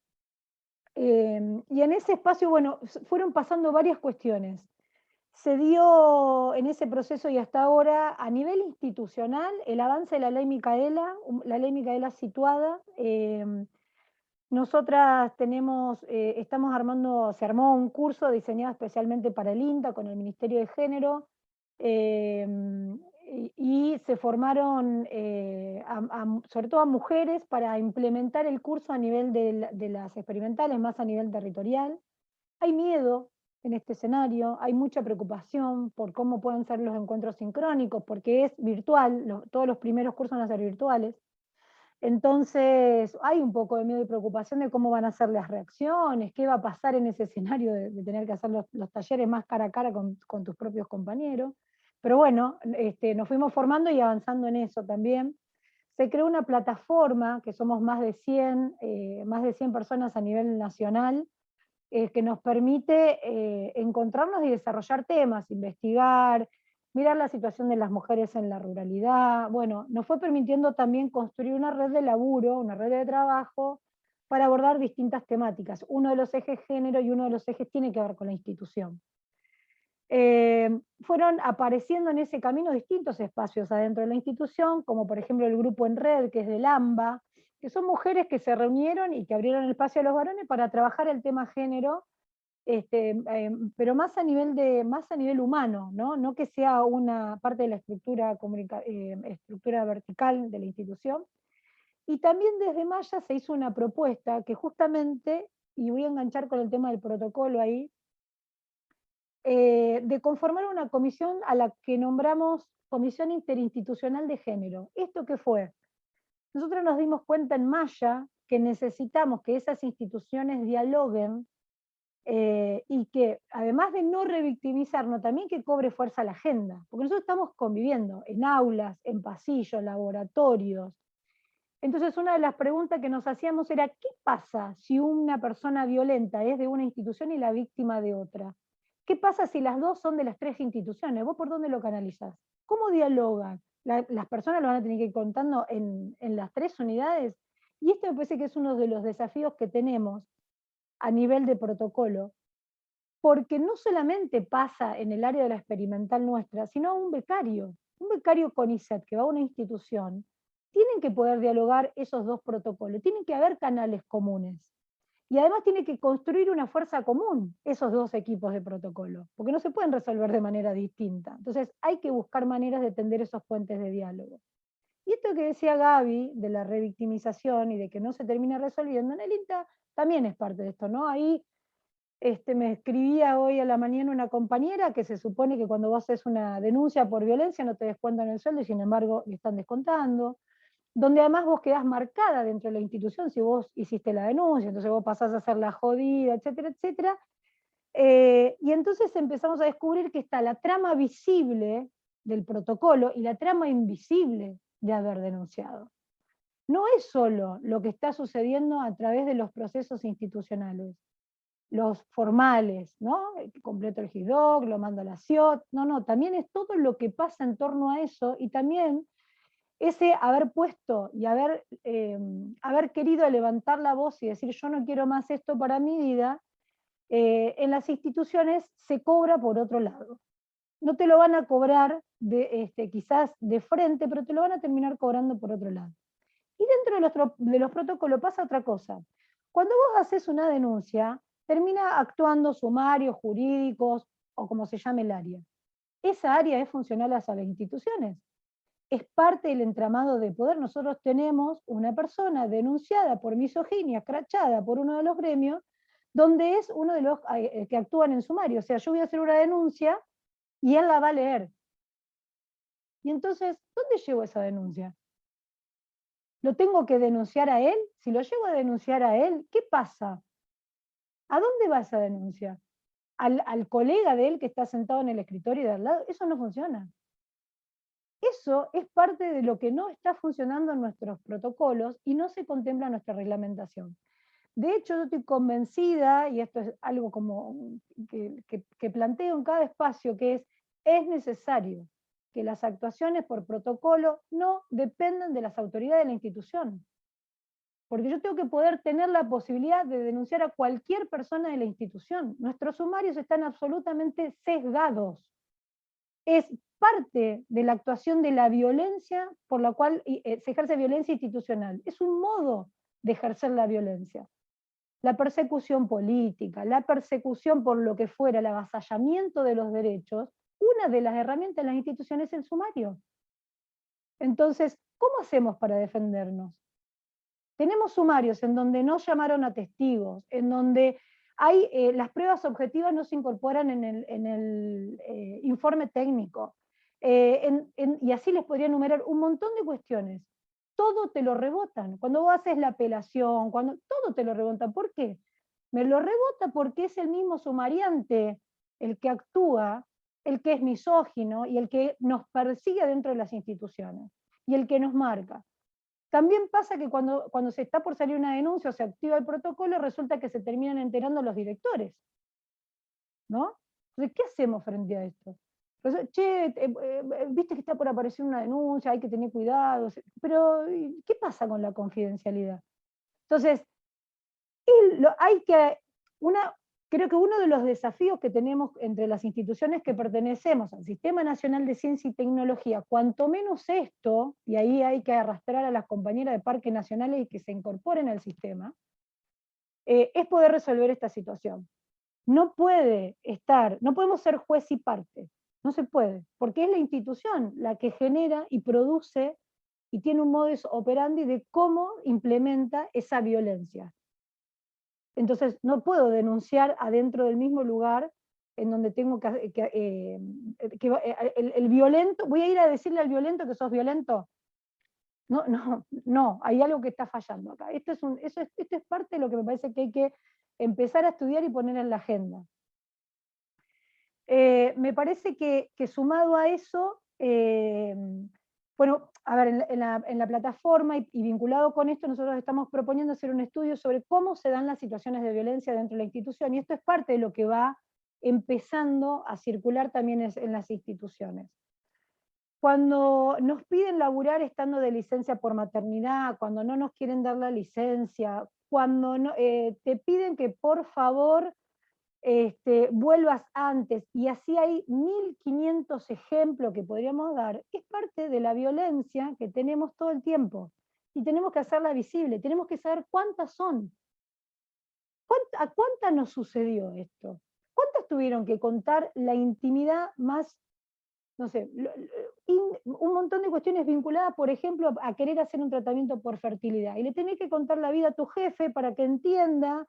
Y en ese espacio, bueno, fueron pasando varias cuestiones. Se dio en ese proceso y hasta ahora, a nivel institucional, el avance de la ley Micaela situada. Nosotras se armó un curso diseñado especialmente para el INTA con el Ministerio de Género, y se formaron sobre todo a mujeres para implementar el curso a nivel de las experimentales, más a nivel territorial. Hay miedo en este escenario, hay mucha preocupación por cómo pueden ser los encuentros sincrónicos, porque es virtual, todos los primeros cursos van a ser virtuales. Entonces hay un poco de miedo y preocupación de cómo van a ser las reacciones, qué va a pasar en ese escenario de tener que hacer los talleres más cara a cara con tus propios compañeros. Pero bueno, nos fuimos formando y avanzando en eso también. Se creó una plataforma, que somos más de 100 personas a nivel nacional, que nos permite encontrarnos y desarrollar temas, investigar, mirar la situación de las mujeres en la ruralidad. Bueno, nos fue permitiendo también construir una red de laburo, una red de trabajo, para abordar distintas temáticas. Uno de los ejes género y uno de los ejes tiene que ver con la institución. Fueron apareciendo en ese camino distintos espacios adentro de la institución, como por ejemplo el grupo en red, que es del AMBA, que son mujeres que se reunieron y que abrieron el espacio a los varones para trabajar el tema género, pero más a nivel humano, ¿no? No que sea una parte de la estructura vertical de la institución. Y también desde Maya se hizo una propuesta que justamente, y voy a enganchar con el tema del protocolo ahí, de conformar una comisión a la que nombramos Comisión Interinstitucional de Género. ¿Esto qué fue? Nosotros nos dimos cuenta en Maya que necesitamos que esas instituciones dialoguen, y que además de no revictimizarnos, también que cobre fuerza la agenda, porque nosotros estamos conviviendo en aulas, en pasillos, laboratorios. Entonces una de las preguntas que nos hacíamos era, ¿qué pasa si una persona violenta es de una institución y la víctima de otra? ¿Qué pasa si las dos son de las 3 instituciones? ¿Vos por dónde lo canalizás? ¿Cómo dialogan? Las personas lo van a tener que ir contando en las 3 unidades. Y esto me parece que es uno de los desafíos que tenemos a nivel de protocolo, porque no solamente pasa en el área de la experimental nuestra, sino un becario CONICET que va a una institución, tienen que poder dialogar esos 2 protocolos, tienen que haber canales comunes. Y además tiene que construir una fuerza común esos 2 equipos de protocolo, porque no se pueden resolver de manera distinta. Entonces hay que buscar maneras de tender esos puentes de diálogo. Y esto que decía Gaby, de la revictimización y de que no se termina resolviendo, en el INTA también es parte de esto, ¿no? Ahí me escribía hoy a la mañana una compañera que se supone que cuando vos haces una denuncia por violencia no te descuentan el sueldo y sin embargo le están descontando, donde además vos quedás marcada dentro de la institución si vos hiciste la denuncia, entonces vos pasás a ser la jodida, etcétera, etcétera. Y entonces empezamos a descubrir que está la trama visible del protocolo y la trama invisible de haber denunciado. No es solo lo que está sucediendo a través de los procesos institucionales, los formales, ¿no? Completo el GISDOC, lo mando a la CIOT, no, también es todo lo que pasa en torno a eso, y también ese haber puesto y haber querido levantar la voz y decir yo no quiero más esto para mi vida, en las instituciones se cobra por otro lado. No te lo van a cobrar quizás de frente, pero te lo van a terminar cobrando por otro lado. Y dentro de los protocolos pasa otra cosa. Cuando vos haces una denuncia, termina actuando sumarios, jurídicos, o como se llame el área. Esa área es funcional a las instituciones. Es parte del entramado de poder. Nosotros tenemos una persona denunciada por misoginia, escrachada por uno de los gremios, donde es uno de los que actúan en sumario. O sea, yo voy a hacer una denuncia y él la va a leer. Y entonces, ¿dónde llevo esa denuncia? ¿Lo tengo que denunciar a él? Si lo llego a denunciar a él, ¿qué pasa? ¿A dónde va esa denuncia? ¿Al colega de él que está sentado en el escritorio de al lado? Eso no funciona. Eso es parte de lo que no está funcionando en nuestros protocolos y no se contempla en nuestra reglamentación. De hecho, yo estoy convencida, y esto es algo como que planteo en cada espacio, que es necesario que las actuaciones por protocolo no dependan de las autoridades de la institución. Porque yo tengo que poder tener la posibilidad de denunciar a cualquier persona de la institución. Nuestros sumarios están absolutamente sesgados. Es parte de la actuación de la violencia por la cual se ejerce violencia institucional. Es un modo de ejercer la violencia. La persecución política, la persecución por lo que fuera, el avasallamiento de los derechos, una de las herramientas de las instituciones es el sumario. Entonces, ¿cómo hacemos para defendernos? Tenemos sumarios en donde no llamaron a testigos, en donde las pruebas objetivas no se incorporan en el informe técnico, y así les podría enumerar un montón de cuestiones. Todo te lo rebotan. Cuando vos haces la apelación, todo te lo rebotan. ¿Por qué? Me lo rebota porque es el mismo sumariante el que actúa, el que es misógino y el que nos persigue dentro de las instituciones y el que nos marca. También pasa que cuando se está por salir una denuncia o se activa el protocolo, resulta que se terminan enterando los directores, ¿no? Entonces, ¿qué hacemos frente a esto? Entonces, che, viste que está por aparecer una denuncia, hay que tener cuidado, pero ¿qué pasa con la confidencialidad? Entonces, creo que uno de los desafíos que tenemos entre las instituciones que pertenecemos al Sistema Nacional de Ciencia y Tecnología, cuanto menos esto, y ahí hay que arrastrar a las compañeras de parques nacionales y que se incorporen al sistema, es poder resolver esta situación. No podemos ser juez y parte, no se puede, porque es la institución la que genera y produce y tiene un modus operandi de cómo implementa esa violencia. Entonces no puedo denunciar adentro del mismo lugar en donde tengo el violento, voy a ir a decirle al violento que sos violento. No, hay algo que está fallando acá. Esto es parte de lo que me parece que hay que empezar a estudiar y poner en la agenda. Me parece que sumado a eso, bueno, a ver, en la plataforma y vinculado con esto, nosotros estamos proponiendo hacer un estudio sobre cómo se dan las situaciones de violencia dentro de la institución, y esto es parte de lo que va empezando a circular también en las instituciones. Cuando nos piden laburar estando de licencia por maternidad, cuando no nos quieren dar la licencia, cuando te piden que por favor vuelvas antes, y así hay 1500 ejemplos que podríamos dar, es parte de la violencia que tenemos todo el tiempo, y tenemos que hacerla visible, tenemos que saber cuántas son. ¿A cuántas nos sucedió esto? ¿Cuántas tuvieron que contar la intimidad más, no sé, un montón de cuestiones vinculadas, por ejemplo, a querer hacer un tratamiento por fertilidad, y le tenés que contar la vida a tu jefe para que entienda?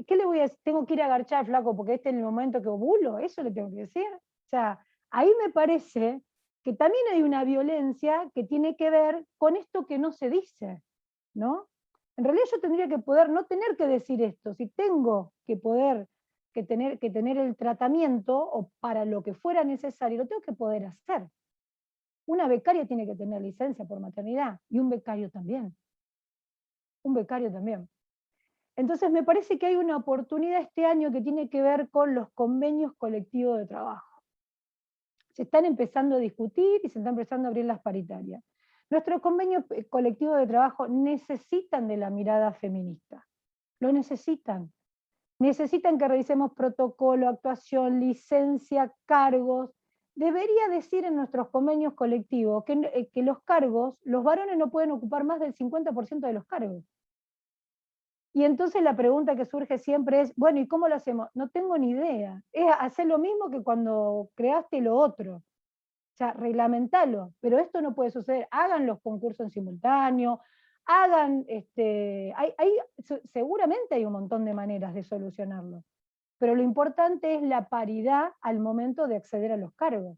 ¿Qué le voy a decir? Tengo que ir a garchar, flaco, porque este es el momento que ovulo, eso le tengo que decir. O sea, ahí me parece que también hay una violencia que tiene que ver con esto que no se dice, ¿no? En realidad yo tendría que poder no tener que decir esto, si tengo que poder tener el tratamiento, o para lo que fuera necesario, lo tengo que poder hacer. Una becaria tiene que tener licencia por maternidad, y un becario también. Un becario también. Entonces me parece que hay una oportunidad este año que tiene que ver con los convenios colectivos de trabajo. Se están empezando a discutir y se están empezando a abrir las paritarias. Nuestros convenios colectivos de trabajo necesitan de la mirada feminista. Lo necesitan. Necesitan que revisemos protocolo, actuación, licencia, cargos. Debería decir en nuestros convenios colectivos que los cargos, los varones no pueden ocupar más del 50% de los cargos. Y entonces la pregunta que surge siempre es, bueno, ¿y cómo lo hacemos? No tengo ni idea. Es hacer lo mismo que cuando creaste lo otro. O sea, reglamentalo, pero esto no puede suceder. Hagan los concursos en simultáneo, seguramente hay un montón de maneras de solucionarlo, pero lo importante es la paridad al momento de acceder a los cargos.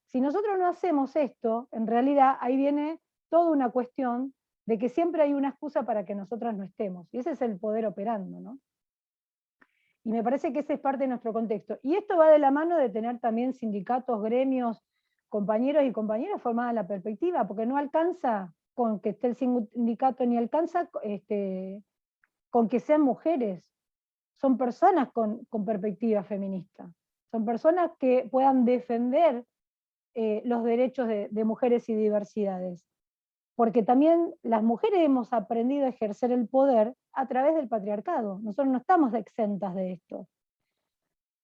Si nosotros no hacemos esto, en realidad ahí viene toda una cuestión de que siempre hay una excusa para que nosotras no estemos, y ese es el poder operando, ¿no? Y me parece que ese es parte de nuestro contexto. Y esto va de la mano de tener también sindicatos, gremios, compañeros y compañeras formadas en la perspectiva, porque no alcanza con que esté el sindicato, ni alcanza con que sean mujeres. Son personas con perspectiva feminista. Son personas que puedan defender los derechos de mujeres y diversidades. Porque también las mujeres hemos aprendido a ejercer el poder a través del patriarcado. Nosotros no estamos exentas de esto.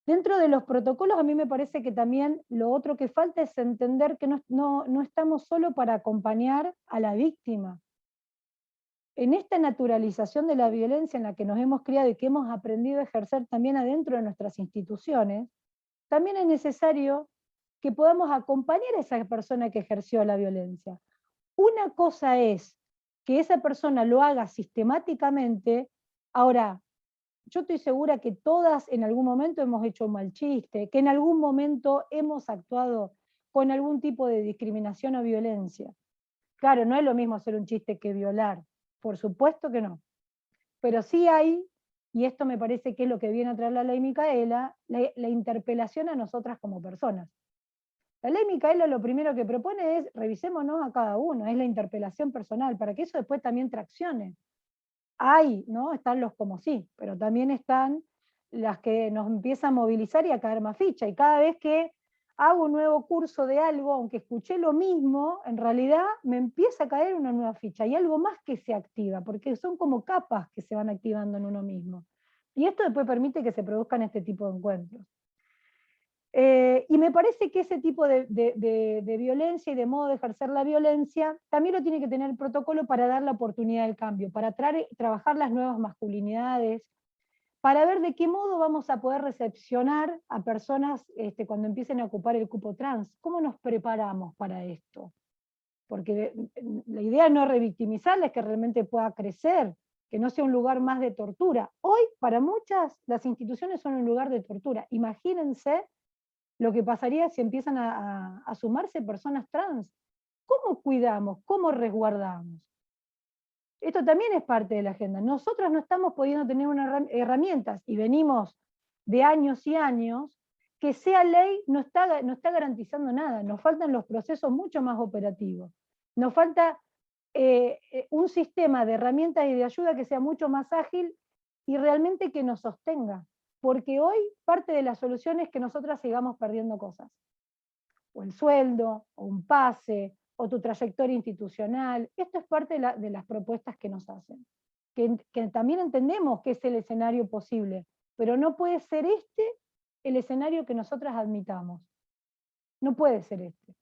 Dentro de los protocolos, a mí me parece que también lo otro que falta es entender que no estamos solo para acompañar a la víctima. En esta naturalización de la violencia en la que nos hemos criado y que hemos aprendido a ejercer también adentro de nuestras instituciones, también es necesario que podamos acompañar a esa persona que ejerció la violencia. Una cosa es que esa persona lo haga sistemáticamente. Ahora, yo estoy segura que todas en algún momento hemos hecho un mal chiste, que en algún momento hemos actuado con algún tipo de discriminación o violencia. Claro, no es lo mismo hacer un chiste que violar, por supuesto que no. Pero sí hay, y esto me parece que es lo que viene a traer la ley Micaela, la interpelación a nosotras como personas. La ley Micaela lo primero que propone es revisémonos a cada uno, es la interpelación personal, para que eso después también traccione. Hay, ¿no? Están los como sí, pero también están las que nos empiezan a movilizar y a caer más ficha. Y cada vez que hago un nuevo curso de algo, aunque escuché lo mismo, en realidad me empieza a caer una nueva ficha. Hay algo más que se activa, porque son como capas que se van activando en uno mismo. Y esto después permite que se produzcan este tipo de encuentros. Y me parece que ese tipo de violencia y de modo de ejercer la violencia también lo tiene que tener el protocolo para dar la oportunidad del cambio, para trabajar las nuevas masculinidades, para ver de qué modo vamos a poder recepcionar a personas cuando empiecen a ocupar el cupo trans. ¿Cómo nos preparamos para esto? Porque la idea no es revictimizarles, que realmente pueda crecer, que no sea un lugar más de tortura. Hoy, para muchas, las instituciones son un lugar de tortura. Imagínense lo que pasaría si empiezan a sumarse personas trans. ¿Cómo cuidamos? ¿Cómo resguardamos? Esto también es parte de la agenda. Nosotros no estamos pudiendo tener unas herramientas, y venimos de años y años, que sea ley no está garantizando nada. Nos faltan los procesos mucho más operativos. Nos falta un sistema de herramientas y de ayuda que sea mucho más ágil y realmente que nos sostenga. Porque hoy parte de la solución es que nosotras sigamos perdiendo cosas. O el sueldo, o un pase, o tu trayectoria institucional. Esto es parte de las propuestas que nos hacen. Que también entendemos que es el escenario posible, pero no puede ser este el escenario que nosotras admitamos. No puede ser este.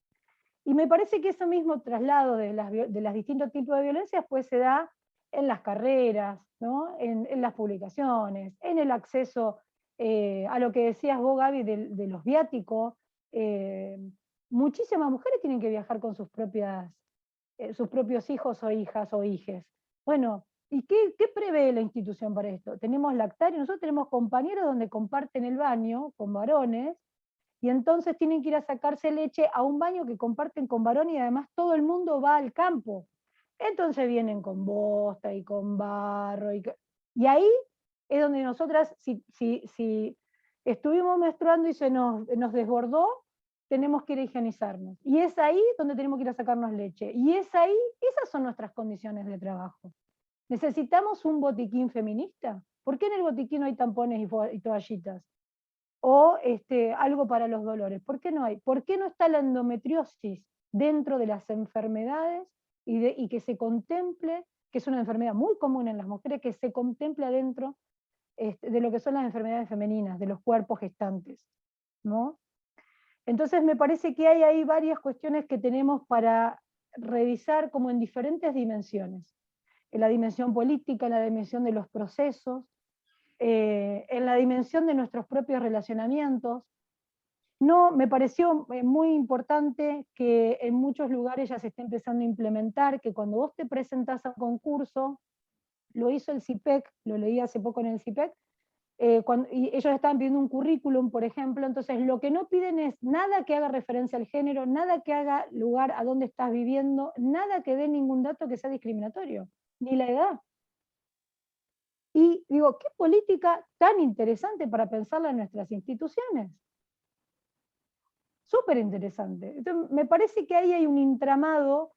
Y me parece que ese mismo traslado de los distintos tipos de violencias pues se da en las carreras, ¿no? en las publicaciones, en el acceso a lo que decías vos, Gaby, de los viáticos. Muchísimas mujeres tienen que viajar con sus propios hijos o hijas o hijes. Bueno, ¿y qué prevé la institución para esto? Tenemos lactarios, nosotros tenemos compañeros donde comparten el baño con varones, y entonces tienen que ir a sacarse leche a un baño que comparten con varones, y además todo el mundo va al campo. Entonces vienen con bosta y con barro, y ahí es donde nosotras, si estuvimos menstruando y se nos desbordó, tenemos que ir a higienizarnos. Y es ahí donde tenemos que ir a sacarnos leche. Y es ahí, esas son nuestras condiciones de trabajo. ¿Necesitamos un botiquín feminista? ¿Por qué en el botiquín no hay tampones y toallitas? O algo para los dolores. ¿Por qué no hay? ¿Por qué no está la endometriosis dentro de las enfermedades y que se contemple, que es una enfermedad muy común en las mujeres, que se contemple adentro de lo que son las enfermedades femeninas, de los cuerpos gestantes, ¿no? Entonces me parece que hay ahí varias cuestiones que tenemos para revisar como en diferentes dimensiones. En la dimensión política, en la dimensión de los procesos, en la dimensión de nuestros propios relacionamientos. No, me pareció muy importante que en muchos lugares ya se esté empezando a implementar, que cuando vos te presentás a un concurso, lo hizo el CIPEC, lo leí hace poco en el CIPEC, y ellos estaban pidiendo un currículum, por ejemplo, entonces lo que no piden es nada que haga referencia al género, nada que haga lugar a dónde estás viviendo, nada que dé ningún dato que sea discriminatorio, ni la edad. Y digo, qué política tan interesante para pensarla en nuestras instituciones. Súper interesante. Entonces, me parece que ahí hay un entramado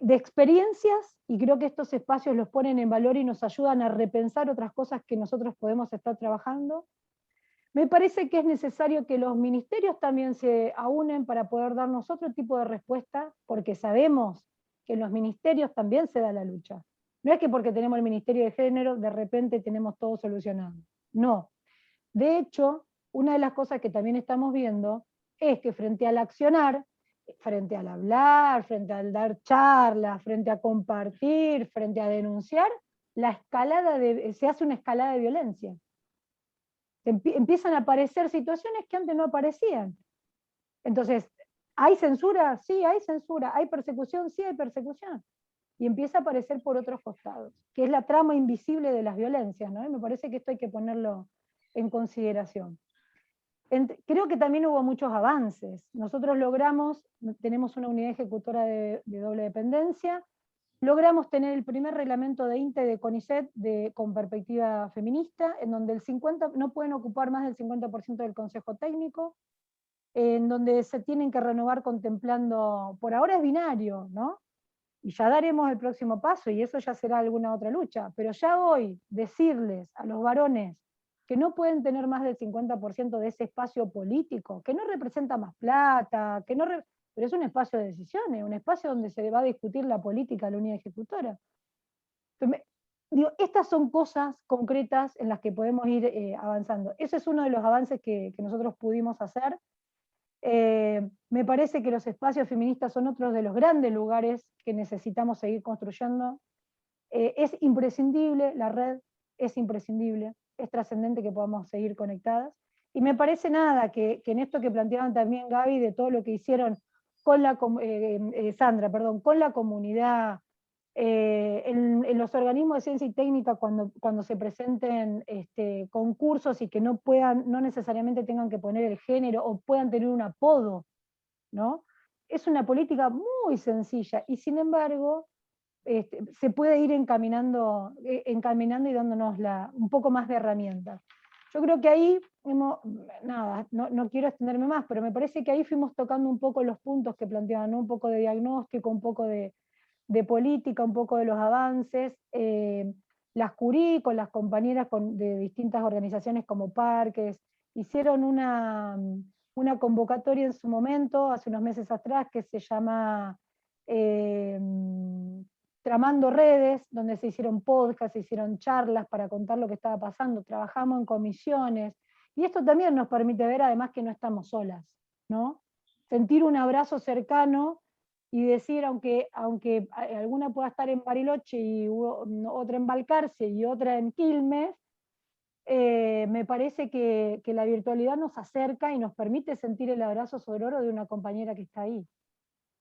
de experiencias, y creo que estos espacios los ponen en valor y nos ayudan a repensar otras cosas que nosotros podemos estar trabajando. Me parece que es necesario que los ministerios también se aúnen para poder darnos otro tipo de respuesta, porque sabemos que en los ministerios también se da la lucha. No es que porque tenemos el Ministerio de Género, de repente tenemos todo solucionado. No. De hecho, una de las cosas que también estamos viendo es que frente al accionar, frente al hablar, frente al dar charlas, frente a compartir, frente a denunciar, se hace una escalada de violencia. Empiezan a aparecer situaciones que antes no aparecían. Entonces, ¿hay censura? Sí, hay censura. ¿Hay persecución? Sí, hay persecución. Y empieza a aparecer por otros costados, que es la trama invisible de las violencias, ¿no? Y me parece que esto hay que ponerlo en consideración. Creo que también hubo muchos avances. Nosotros tenemos una unidad ejecutora de doble dependencia, logramos tener el primer reglamento de INTE de CONICET con perspectiva feminista, en donde no pueden ocupar más del 50% del consejo técnico, en donde se tienen que renovar contemplando, por ahora es binario, ¿no? Y ya daremos el próximo paso, y eso ya será alguna otra lucha, pero ya hoy decirles a los varones que no pueden tener más del 50% de ese espacio político, que no representa más plata, pero es un espacio de decisiones, un espacio donde se va a discutir la política de la unidad ejecutora. Entonces, estas son cosas concretas en las que podemos ir avanzando. Ese es uno de los avances que nosotros pudimos hacer. Me parece que los espacios feministas son otros de los grandes lugares que necesitamos seguir construyendo. Es imprescindible, la red es imprescindible, es trascendente que podamos seguir conectadas. Y me parece que en esto que planteaban también Gaby, de todo lo que hicieron con Sandra, con la comunidad, en los organismos de ciencia y técnica, cuando se presenten concursos y que no necesariamente tengan que poner el género o puedan tener un apodo, ¿no? Es una política muy sencilla y sin embargo se puede ir encaminando y dándonos un poco más de herramientas. Yo creo que ahí no quiero extenderme más, pero me parece que ahí fuimos tocando un poco los puntos que planteaban, ¿no? Un poco de diagnóstico, un poco de política, un poco de los avances. Las Curí, con las compañeras de distintas organizaciones como Parques, hicieron una convocatoria en su momento, hace unos meses atrás, que se llama Tramando Redes, donde se hicieron podcasts, se hicieron charlas para contar lo que estaba pasando, trabajamos en comisiones, y esto también nos permite ver además que no estamos solas, ¿no? Sentir un abrazo cercano y decir, aunque alguna pueda estar en Bariloche y otra en Balcarce y otra en Quilmes, me parece que la virtualidad nos acerca y nos permite sentir el abrazo sororo de una compañera que está ahí.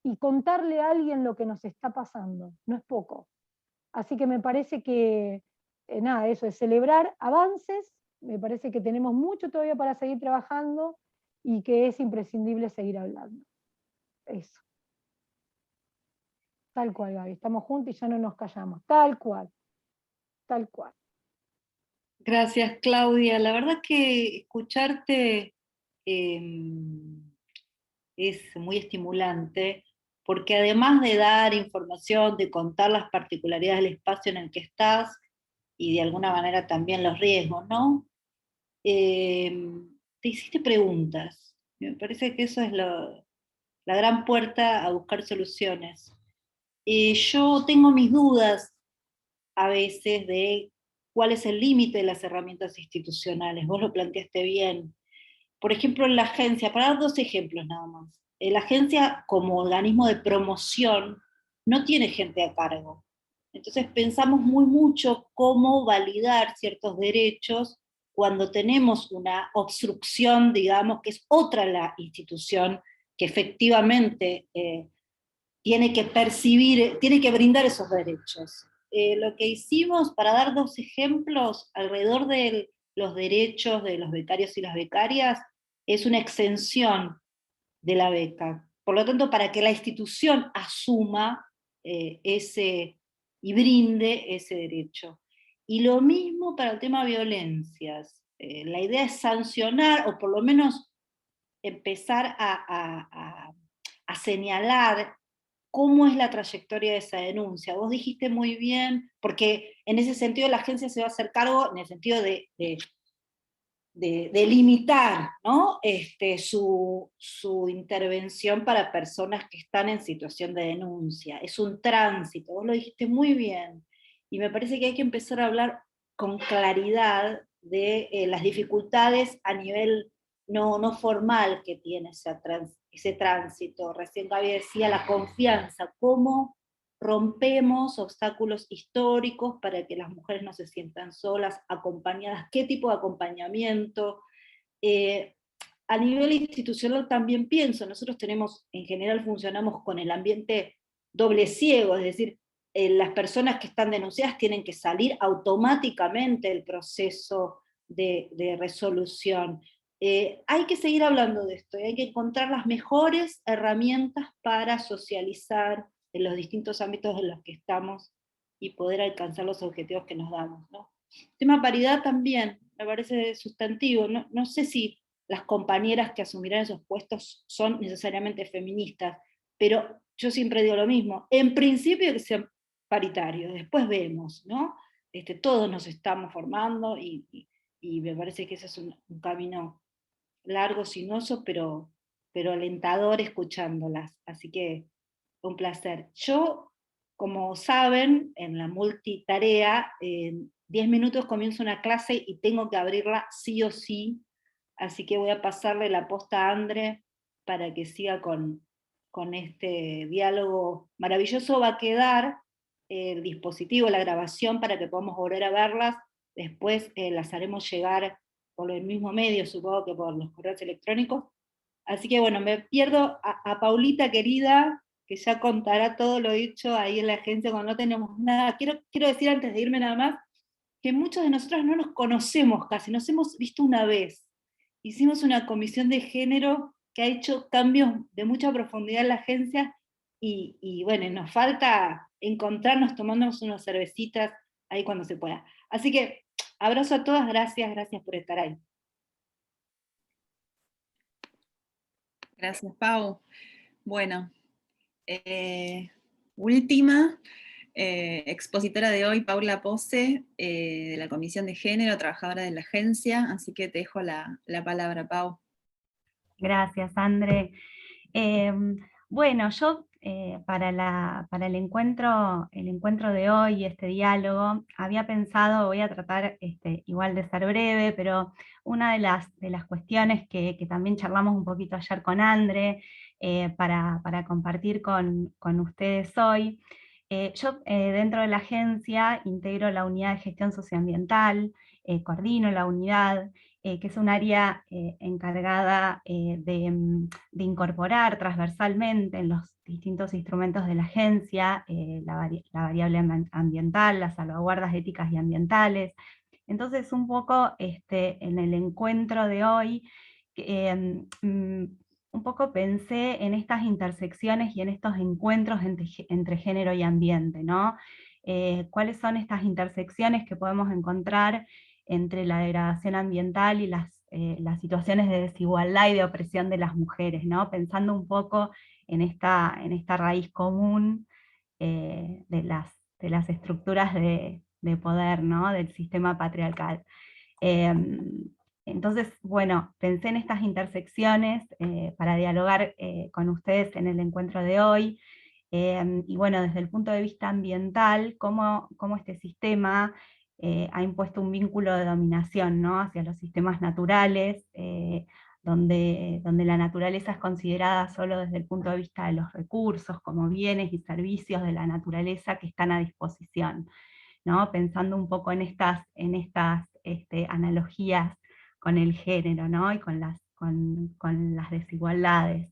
Y contarle a alguien lo que nos está pasando, no es poco. Así que me parece que, eso es celebrar avances, me parece que tenemos mucho todavía para seguir trabajando y que es imprescindible seguir hablando. Eso. Tal cual, Gaby, estamos juntos y ya no nos callamos. Tal cual. Tal cual. Gracias, Claudia. La verdad que escucharte es muy estimulante, porque además de dar información, de contar las particularidades del espacio en el que estás, y de alguna manera también los riesgos, ¿no? Te hiciste preguntas. Me parece que eso es la gran puerta a buscar soluciones. Yo tengo mis dudas a veces de cuál es el límite de las herramientas institucionales. Vos lo planteaste bien. Por ejemplo, en la agencia, para dar 2 ejemplos nada más. La agencia como organismo de promoción no tiene gente a cargo. Entonces pensamos mucho cómo validar ciertos derechos cuando tenemos una obstrucción, digamos, que es otra la institución que efectivamente tiene que percibir, tiene que brindar esos derechos. Lo que hicimos, para dar 2 ejemplos, alrededor del los derechos de los becarios y las becarias es una exención de la beca. Por lo tanto, para que la institución asuma ese y brinde ese derecho. Y lo mismo para el tema de violencias. La idea es sancionar, o por lo menos empezar a señalar cómo es la trayectoria de esa denuncia. Vos dijiste muy bien, porque en ese sentido la agencia se va a hacer cargo, en el sentido de limitar, ¿no? su intervención para personas que están en situación de denuncia. Es un tránsito, vos lo dijiste muy bien, y me parece que hay que empezar a hablar con claridad de las dificultades a nivel no formal que tiene ese tránsito. Recién Gaby decía la confianza, cómo rompemos obstáculos históricos para que las mujeres no se sientan solas, acompañadas, qué tipo de acompañamiento. A nivel institucional también pienso, nosotros en general funcionamos con el ambiente doble ciego, es decir, las personas que están denunciadas tienen que salir automáticamente del proceso de resolución. Hay que seguir hablando de esto, hay que encontrar las mejores herramientas para socializar en los distintos ámbitos en los que estamos y poder alcanzar los objetivos que nos damos, ¿no? El tema paridad también me parece sustantivo. No sé si las compañeras que asumirán esos puestos son necesariamente feministas, pero yo siempre digo lo mismo, en principio que sean paritarios, después vemos, ¿no? Todos nos estamos formando y me parece que ese es un camino largo, sinuoso, pero alentador escuchándolas, así que un placer. Yo, como saben, en la multitarea, en 10 minutos comienzo una clase y tengo que abrirla sí o sí, así que voy a pasarle la posta a Andre para que siga con este diálogo maravilloso. Va a quedar el dispositivo, la grabación, para que podamos volver a verlas. Después las haremos llegar por el mismo medio, supongo que por los correos electrónicos. Así que bueno, me pierdo a Paulita querida, que ya contará todo lo dicho ahí en la agencia cuando no tenemos nada. Quiero decir antes de irme nada más, que muchos de nosotros no nos conocemos casi, nos hemos visto una vez. Hicimos una comisión de género que ha hecho cambios de mucha profundidad en la agencia, y bueno, nos falta encontrarnos tomándonos unas cervecitas ahí cuando se pueda. Así que abrazo a todas, gracias por estar ahí. Gracias, Pau. Bueno, última expositora de hoy, Paula Pose, de la Comisión de Género, trabajadora de la agencia, así que te dejo la palabra, Pau. Gracias, Andre. Bueno, yo para el encuentro de hoy, este diálogo, había pensado, voy a tratar igual de ser breve, pero una de las cuestiones que también charlamos un poquito ayer con Andre, para compartir con ustedes hoy. Yo dentro de la agencia integro la unidad de gestión socioambiental, coordino la unidad, que es un área encargada de incorporar transversalmente en los distintos instrumentos de la agencia la variable ambiental, las salvaguardas éticas y ambientales. Entonces, un poco en el encuentro de hoy, un poco pensé en estas intersecciones y en estos encuentros entre género y ambiente, ¿no? ¿Cuáles son estas intersecciones que podemos encontrar entre la degradación ambiental y las situaciones de desigualdad y de opresión de las mujeres, ¿no? Pensando un poco en esta raíz común de las estructuras de poder, ¿no? Del sistema patriarcal. Entonces, bueno, pensé en estas intersecciones para dialogar con ustedes en el encuentro de hoy, y bueno, desde el punto de vista ambiental, cómo este sistema ha impuesto un vínculo de dominación, ¿no? Hacia los sistemas naturales, donde la naturaleza es considerada solo desde el punto de vista de los recursos, como bienes y servicios de la naturaleza que están a disposición, ¿no? Pensando un poco en estas analogías con el género, ¿no? Y con las desigualdades,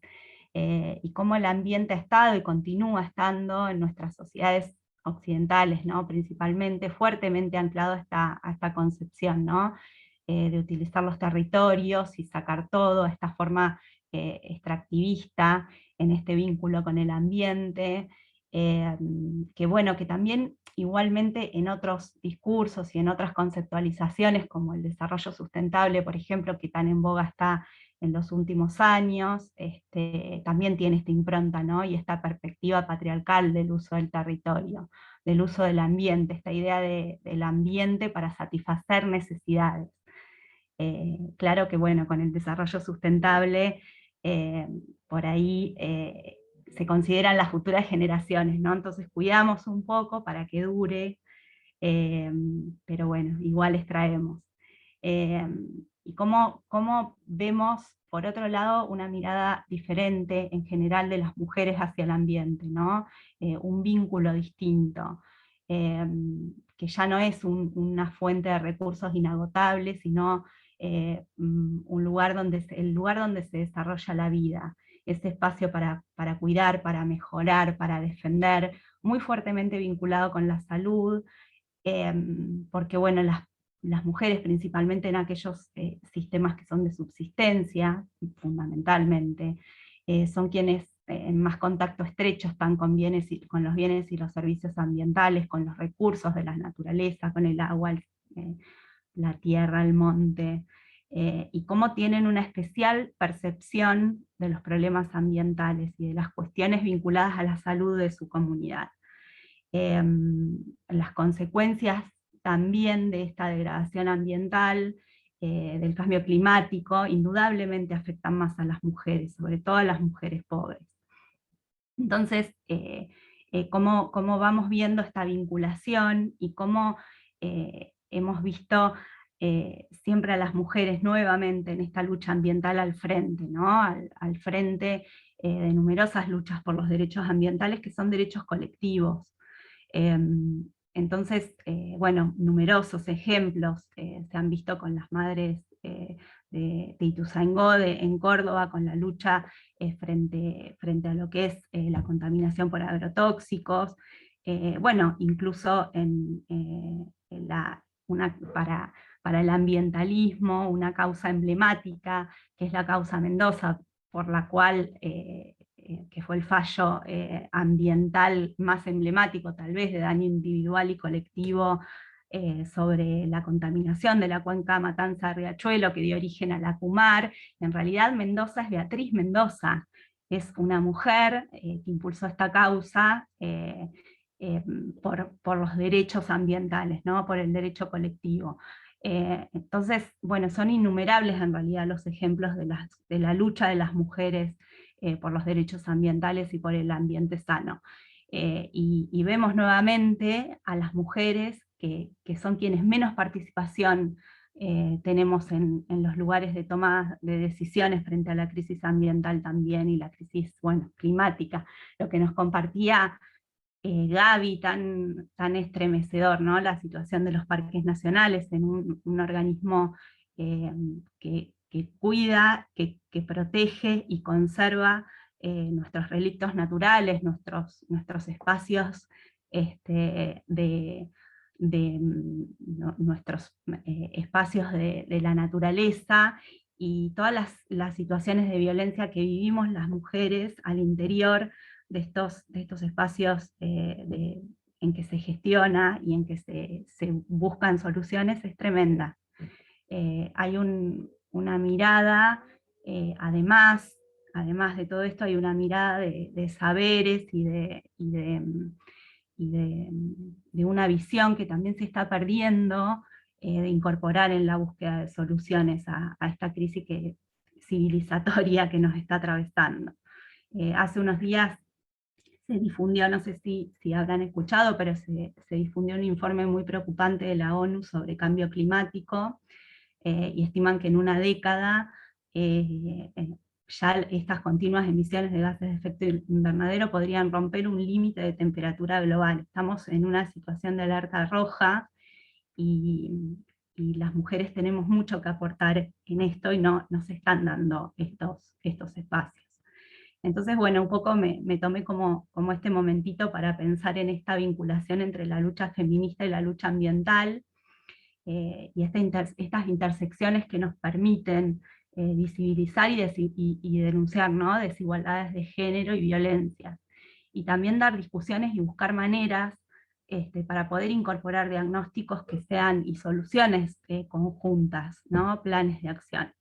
y cómo el ambiente ha estado y continúa estando en nuestras sociedades occidentales, ¿no? Principalmente, fuertemente anclado a esta concepción, ¿no? de utilizar los territorios y sacar todo, esta forma extractivista en este vínculo con el ambiente, que bueno, que también igualmente en otros discursos y en otras conceptualizaciones, como el desarrollo sustentable, por ejemplo, que tan en boga está en los últimos años, también tiene esta impronta, ¿no? Y esta perspectiva patriarcal del uso del territorio, del uso del ambiente, esta idea del ambiente para satisfacer necesidades. Claro que bueno, con el desarrollo sustentable, por ahí se consideran las futuras generaciones, ¿no? Entonces cuidamos un poco para que dure, pero bueno, igual extraemos. Y cómo vemos, por otro lado, una mirada diferente en general de las mujeres hacia el ambiente, ¿no? Un vínculo distinto, que ya no es una fuente de recursos inagotables, sino un lugar el lugar donde se desarrolla la vida, ese espacio para cuidar, para mejorar, para defender, muy fuertemente vinculado con la salud, porque bueno, las mujeres, principalmente en aquellos sistemas que son de subsistencia, fundamentalmente, son quienes en más contacto estrecho están con los bienes y los servicios ambientales, con los recursos de la naturaleza, con el agua, la tierra, el monte, y cómo tienen una especial percepción de los problemas ambientales y de las cuestiones vinculadas a la salud de su comunidad. Las consecuencias también de esta degradación ambiental, del cambio climático, indudablemente afectan más a las mujeres, sobre todo a las mujeres pobres. Entonces, cómo vamos viendo esta vinculación y cómo hemos visto siempre a las mujeres nuevamente en esta lucha ambiental al frente, ¿no? Al frente de numerosas luchas por los derechos ambientales que son derechos colectivos. Entonces, bueno, numerosos ejemplos se han visto con las madres de Ituzaingó, en Córdoba, con la lucha frente a lo que es la contaminación por agrotóxicos, bueno, incluso para el ambientalismo, una causa emblemática, que es la causa Mendoza, por la cual, que fue el fallo ambiental más emblemático tal vez de daño individual y colectivo sobre la contaminación de la cuenca Matanza-Riachuelo, que dio origen a la Kumar. En realidad Mendoza es Beatriz Mendoza, es una mujer que impulsó esta causa por los derechos ambientales, ¿no? Por el derecho colectivo. Entonces, bueno, son innumerables en realidad los ejemplos de la lucha de las mujeres por los derechos ambientales y por el ambiente sano. Y vemos nuevamente a las mujeres que son quienes menos participación tenemos en los lugares de toma de decisiones frente a la crisis ambiental también, y la crisis, bueno, climática. Lo que nos compartía Gaby, tan estremecedor, ¿no? La situación de los parques nacionales en un organismo que cuida, que protege y conserva nuestros relictos naturales, nuestros espacios nuestros espacios de la naturaleza, y todas las situaciones de violencia que vivimos las mujeres al interior de estos espacios en que se gestiona y en que se buscan soluciones es tremenda. Hay una mirada, además de todo esto, hay una mirada de saberes y de una visión que también se está perdiendo, de incorporar en la búsqueda de soluciones a esta crisis civilizatoria que nos está atravesando. Hace unos días se difundió, no sé si habrán escuchado, pero se difundió un informe muy preocupante de la ONU sobre cambio climático, y estiman que en una década ya estas continuas emisiones de gases de efecto invernadero podrían romper un límite de temperatura global. Estamos en una situación de alerta roja, y las mujeres tenemos mucho que aportar en esto, y no se están dando estos espacios. Entonces, bueno, un poco me tomé como este momentito para pensar en esta vinculación entre la lucha feminista y la lucha ambiental, y estas intersecciones que nos permiten visibilizar y denunciar, ¿no?, desigualdades de género y violencias. Y también dar discusiones y buscar maneras para poder incorporar diagnósticos que sean y soluciones conjuntas, ¿no?, planes de acción.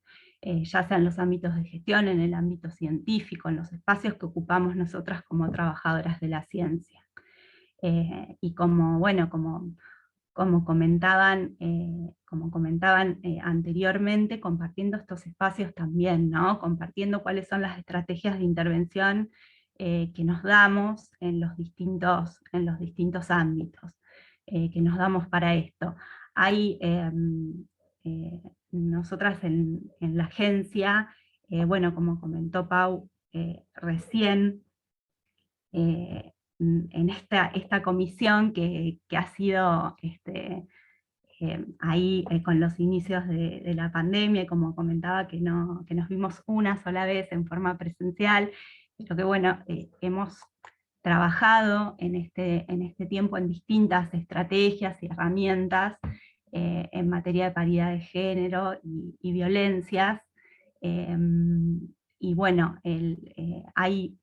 Ya sea en los ámbitos de gestión, en el ámbito científico, en los espacios que ocupamos nosotras como trabajadoras de la ciencia. Y como, bueno, como comentaban anteriormente, compartiendo estos espacios también, ¿no?, compartiendo cuáles son las estrategias de intervención que nos damos en los distintos ámbitos, que nos damos para esto. Hay, nosotras en la agencia, bueno, como comentó Pau recién, en esta comisión que ha sido ahí con los inicios de la pandemia, como comentaba, que nos vimos una sola vez en forma presencial, pero que bueno, hemos trabajado en este tiempo en distintas estrategias y herramientas en materia de paridad de género y violencias. Y bueno, hay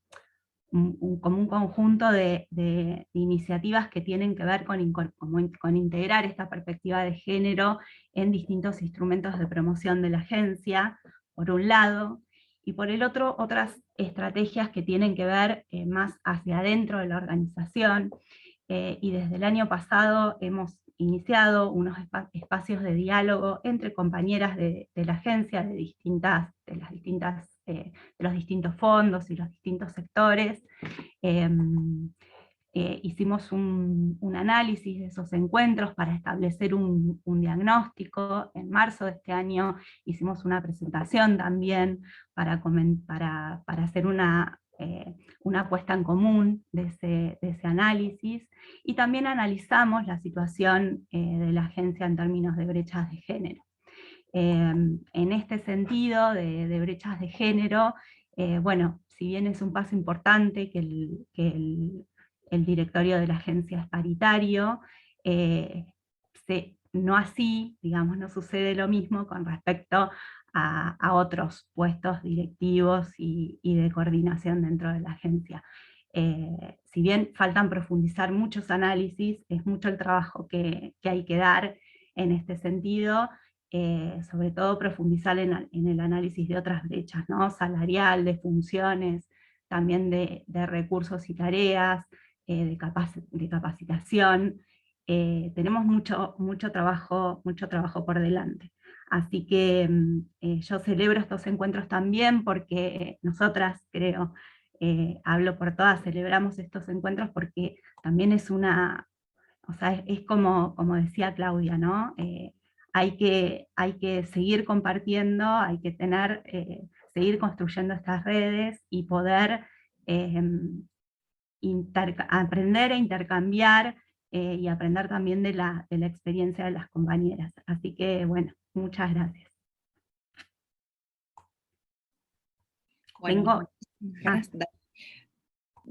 como un conjunto de iniciativas que tienen que ver con integrar esta perspectiva de género en distintos instrumentos de promoción de la agencia, por un lado, y por el otro, otras estrategias que tienen que ver más hacia adentro de la organización, y desde el año pasado hemos iniciado unos espacios de diálogo entre compañeras de la agencia, de los distintos fondos y los distintos sectores. Hicimos un análisis de esos encuentros para establecer un diagnóstico. En marzo de este año hicimos una presentación también para hacer una puesta en común de ese análisis, y también analizamos la situación de la agencia en términos de brechas de género. En este sentido de brechas de género, bueno, si bien es un paso importante que el directorio de la agencia es paritario, no así, digamos, no sucede lo mismo con respecto a otros puestos directivos y de coordinación dentro de la agencia. Si bien faltan profundizar muchos análisis, es mucho el trabajo que hay que dar en este sentido, sobre todo profundizar en el análisis de otras brechas, ¿no?, salarial, de funciones, también de recursos y tareas, de capacitación. Tenemos mucho trabajo por delante. Así que yo celebro estos encuentros también porque nosotras, creo, hablo por todas, celebramos estos encuentros porque también es o sea, es como decía Claudia, ¿no? Hay que seguir compartiendo, hay que seguir construyendo estas redes y poder aprender e intercambiar y aprender también de la experiencia de las compañeras. Así que, bueno, muchas gracias. Bueno,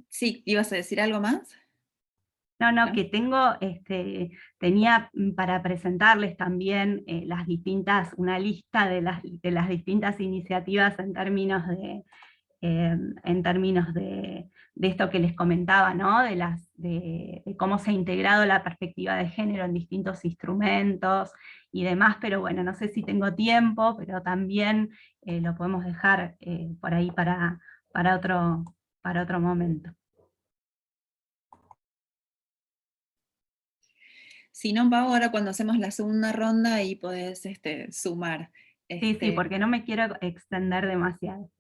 sí, ¿ibas a decir algo más? No, que tenía para presentarles también una lista de las distintas iniciativas en términos de esto que les comentaba, ¿no?, de cómo se ha integrado la perspectiva de género en distintos instrumentos y demás, pero bueno, no sé si tengo tiempo, pero también lo podemos dejar por ahí para otro momento. Si no, Pau, ahora cuando hacemos la segunda ronda ahí podés sumar. Sí, porque no me quiero extender demasiado.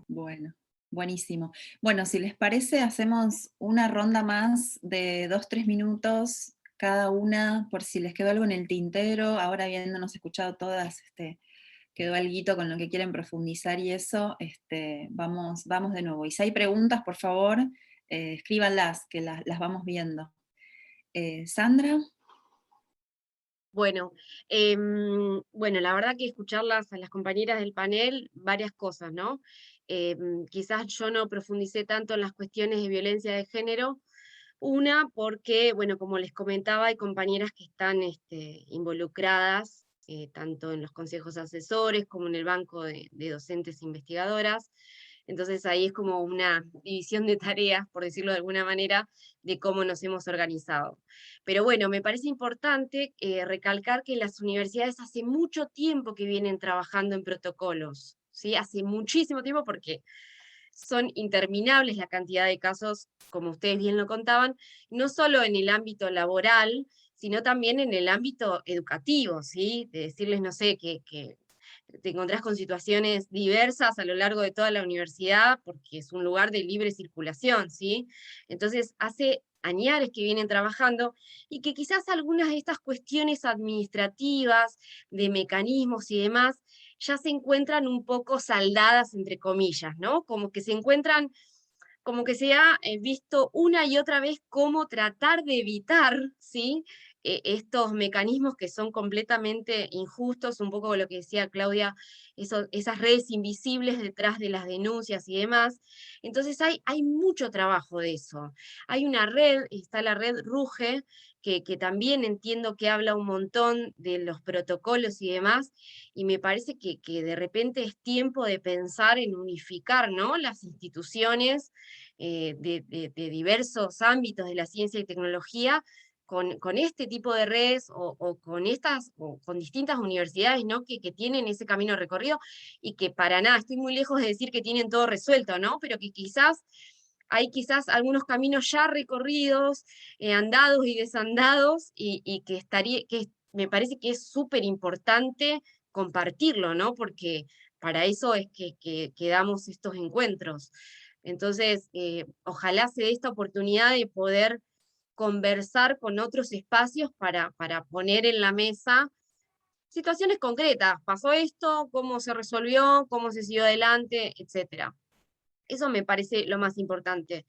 Bueno, buenísimo. Bueno, si les parece, hacemos una ronda más de 2-3 minutos cada una, por si les quedó algo en el tintero. Ahora, habiéndonos escuchado todas, quedó alguito con lo que quieren profundizar y eso, vamos de nuevo. Y si hay preguntas, por favor, escríbanlas, que las vamos viendo. Sandra. Bueno, la verdad que escucharlas a las compañeras del panel, varias cosas, ¿no? Quizás yo no profundicé tanto en las cuestiones de violencia de género, Una, porque, bueno, como les comentaba, hay compañeras que están involucradas, tanto en los consejos asesores como en el banco de docentes e investigadoras. Entonces ahí es como una división de tareas, por decirlo de alguna manera, de cómo nos hemos organizado. Pero bueno, me parece importante recalcar que las universidades hace mucho tiempo que vienen trabajando en protocolos, ¿sí? Hace muchísimo tiempo, porque son interminables la cantidad de casos, como ustedes bien lo contaban, no solo en el ámbito laboral, sino también en el ámbito educativo, ¿sí? De decirles, no sé, que te encontrás con situaciones diversas a lo largo de toda la universidad, porque es un lugar de libre circulación, ¿sí? Entonces, hace añares que vienen trabajando, y que quizás algunas de estas cuestiones administrativas, de mecanismos y demás, ya se encuentran un poco saldadas, entre comillas, ¿no? Como que se encuentran, como que se ha visto una y otra vez cómo tratar de evitar, ¿sí? Estos mecanismos que son completamente injustos, un poco lo que decía Claudia, esas redes invisibles detrás de las denuncias y demás. Entonces hay mucho trabajo de eso. Hay una red, está la red RUGE, que también entiendo que habla un montón de los protocolos y demás, y me parece que de repente es tiempo de pensar en unificar, ¿no?, las instituciones de diversos ámbitos de la ciencia y tecnología, con este tipo de redes, o con distintas universidades, ¿no?, que tienen ese camino recorrido, y que para nada, estoy muy lejos de decir que tienen todo resuelto, ¿no?, pero que hay algunos caminos ya recorridos, andados y desandados, y que me parece que es súper importante compartirlo, ¿no?, porque para eso es que damos estos encuentros. Entonces, ojalá se dé esta oportunidad de poder conversar con otros espacios para poner en la mesa situaciones concretas. Pasó esto, cómo se resolvió, cómo se siguió adelante, etc. Eso me parece lo más importante.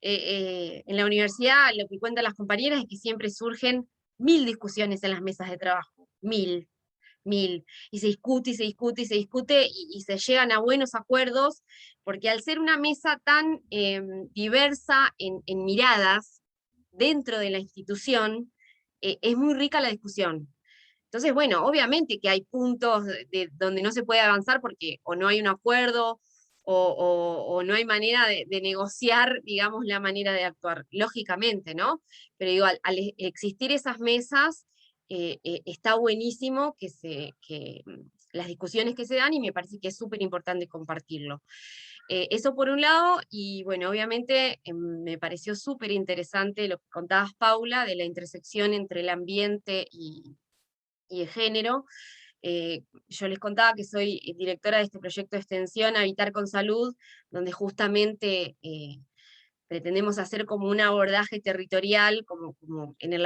En la universidad, lo que cuentan las compañeras es que siempre surgen 1000 discusiones en las mesas de trabajo, 1000, y se discute, y se discute, y se discute, y se llegan a buenos acuerdos, porque al ser una mesa tan diversa en miradas dentro de la institución, es muy rica la discusión. Entonces, bueno, obviamente que hay puntos donde no se puede avanzar porque o no hay un acuerdo, o no hay manera de negociar, digamos, la manera de actuar, lógicamente, ¿no? Pero digo, al existir esas mesas, está buenísimo que las discusiones que se dan, y me parece que es súper importante compartirlo. Eso por un lado, y bueno, obviamente me pareció súper interesante lo que contabas, Paula, de la intersección entre el ambiente y el género. Yo les contaba que soy directora de este proyecto de extensión Habitar con Salud, donde justamente pretendemos hacer como un abordaje territorial, como en el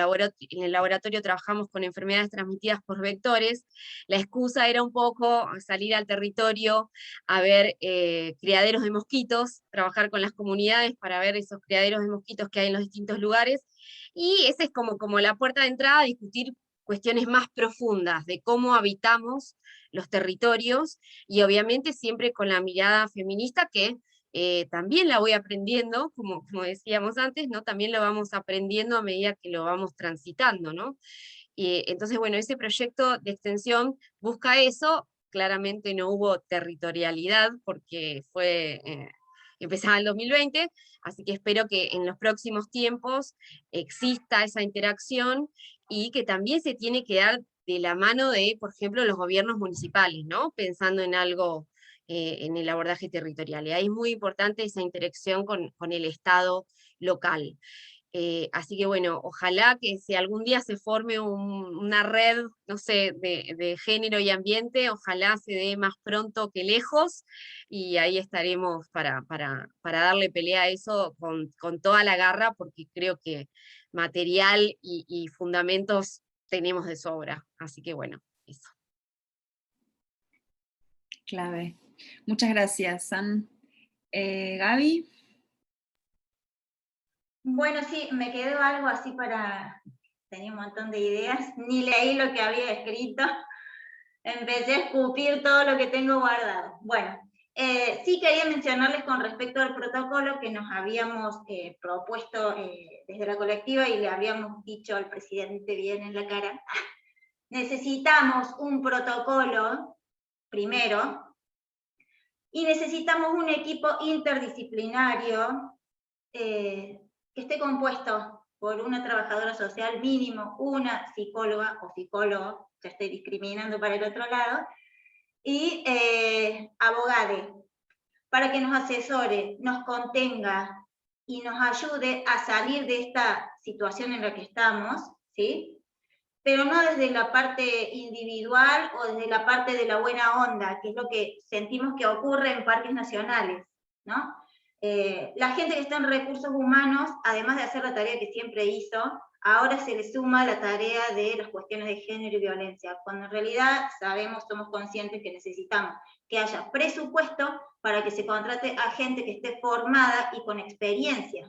laboratorio trabajamos con enfermedades transmitidas por vectores. La excusa era un poco salir al territorio a ver criaderos de mosquitos, trabajar con las comunidades para ver esos criaderos de mosquitos que hay en los distintos lugares, y esa es como la puerta de entrada a discutir cuestiones más profundas de cómo habitamos los territorios, y obviamente siempre con la mirada feminista, que también la voy aprendiendo, como decíamos antes, ¿no? También lo vamos aprendiendo a medida que lo vamos transitando, ¿no? Entonces, bueno, ese proyecto de extensión busca eso. Claramente no hubo territorialidad porque empezaba el 2020, así que espero que en los próximos tiempos exista esa interacción, y que también se tiene que dar de la mano de, por ejemplo, los gobiernos municipales, ¿no? Pensando en algo en el abordaje territorial. Y ahí es muy importante esa interacción con el Estado local. Así que bueno, ojalá que si algún día se forme una red, no sé, de género y ambiente, ojalá se dé más pronto que lejos, y ahí estaremos para darle pelea a eso con toda la garra, porque creo que material y fundamentos tenemos de sobra. Así que bueno, eso. Clave. Muchas gracias, San. Gaby. Bueno, sí, me quedó algo así tenía un montón de ideas, ni leí lo que había escrito, empecé a escupir todo lo que tengo guardado. Bueno, Sí quería mencionarles con respecto al protocolo que nos habíamos propuesto desde la colectiva y le habíamos dicho al presidente bien en la cara. Necesitamos un protocolo, primero, y necesitamos un equipo interdisciplinario que esté compuesto por una trabajadora social mínimo, una psicóloga o psicólogo, ya estoy discriminando para el otro lado, y abogade, para que nos asesore, nos contenga y nos ayude a salir de esta situación en la que estamos, ¿sí? Pero no desde la parte individual o desde la parte de la buena onda, que es lo que sentimos que ocurre en parques nacionales, ¿no? La gente que está en recursos humanos, además de hacer la tarea que siempre hizo, ahora se le suma la tarea de las cuestiones de género y violencia, cuando en realidad sabemos, somos conscientes que necesitamos que haya presupuesto para que se contrate a gente que esté formada y con experiencia,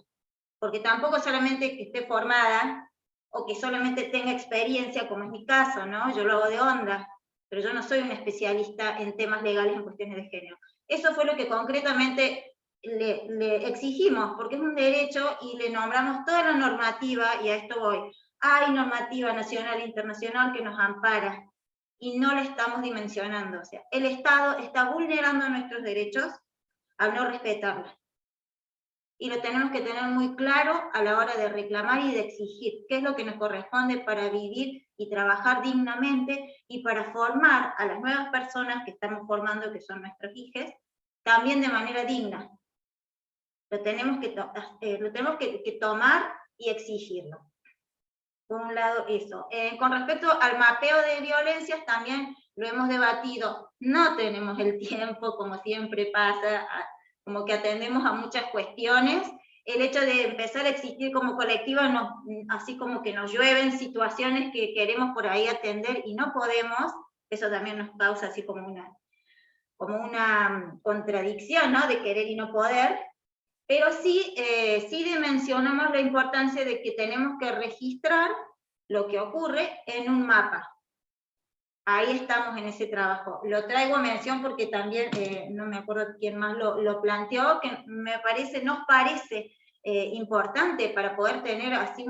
porque tampoco solamente que esté formada o que solamente tenga experiencia, como es mi caso, ¿no? Yo lo hago de onda, pero yo no soy una especialista en temas legales en cuestiones de género. Eso fue lo que concretamente le exigimos, porque es un derecho y le nombramos toda la normativa, y a esto voy. Hay normativa nacional e internacional que nos ampara, y no la estamos dimensionando. O sea, el Estado está vulnerando nuestros derechos al no respetarla. Y lo tenemos que tener muy claro a la hora de reclamar y de exigir qué es lo que nos corresponde para vivir y trabajar dignamente y para formar a las nuevas personas que estamos formando, que son nuestros hijos, también de manera digna. Lo tenemos que tomar y exigirlo. Por un lado eso. Con respecto al mapeo de violencias, también lo hemos debatido. No tenemos el tiempo, como siempre pasa, como que atendemos a muchas cuestiones. El hecho de empezar a existir como colectiva, así como que nos llueven situaciones que queremos por ahí atender y no podemos, eso también nos causa así como una contradicción, ¿no? De querer y no poder. Pero sí dimensionamos la importancia de que tenemos que registrar lo que ocurre en un mapa. Ahí estamos en ese trabajo. Lo traigo a mención porque también, no me acuerdo quién más lo planteó, que nos parece importante para poder tener así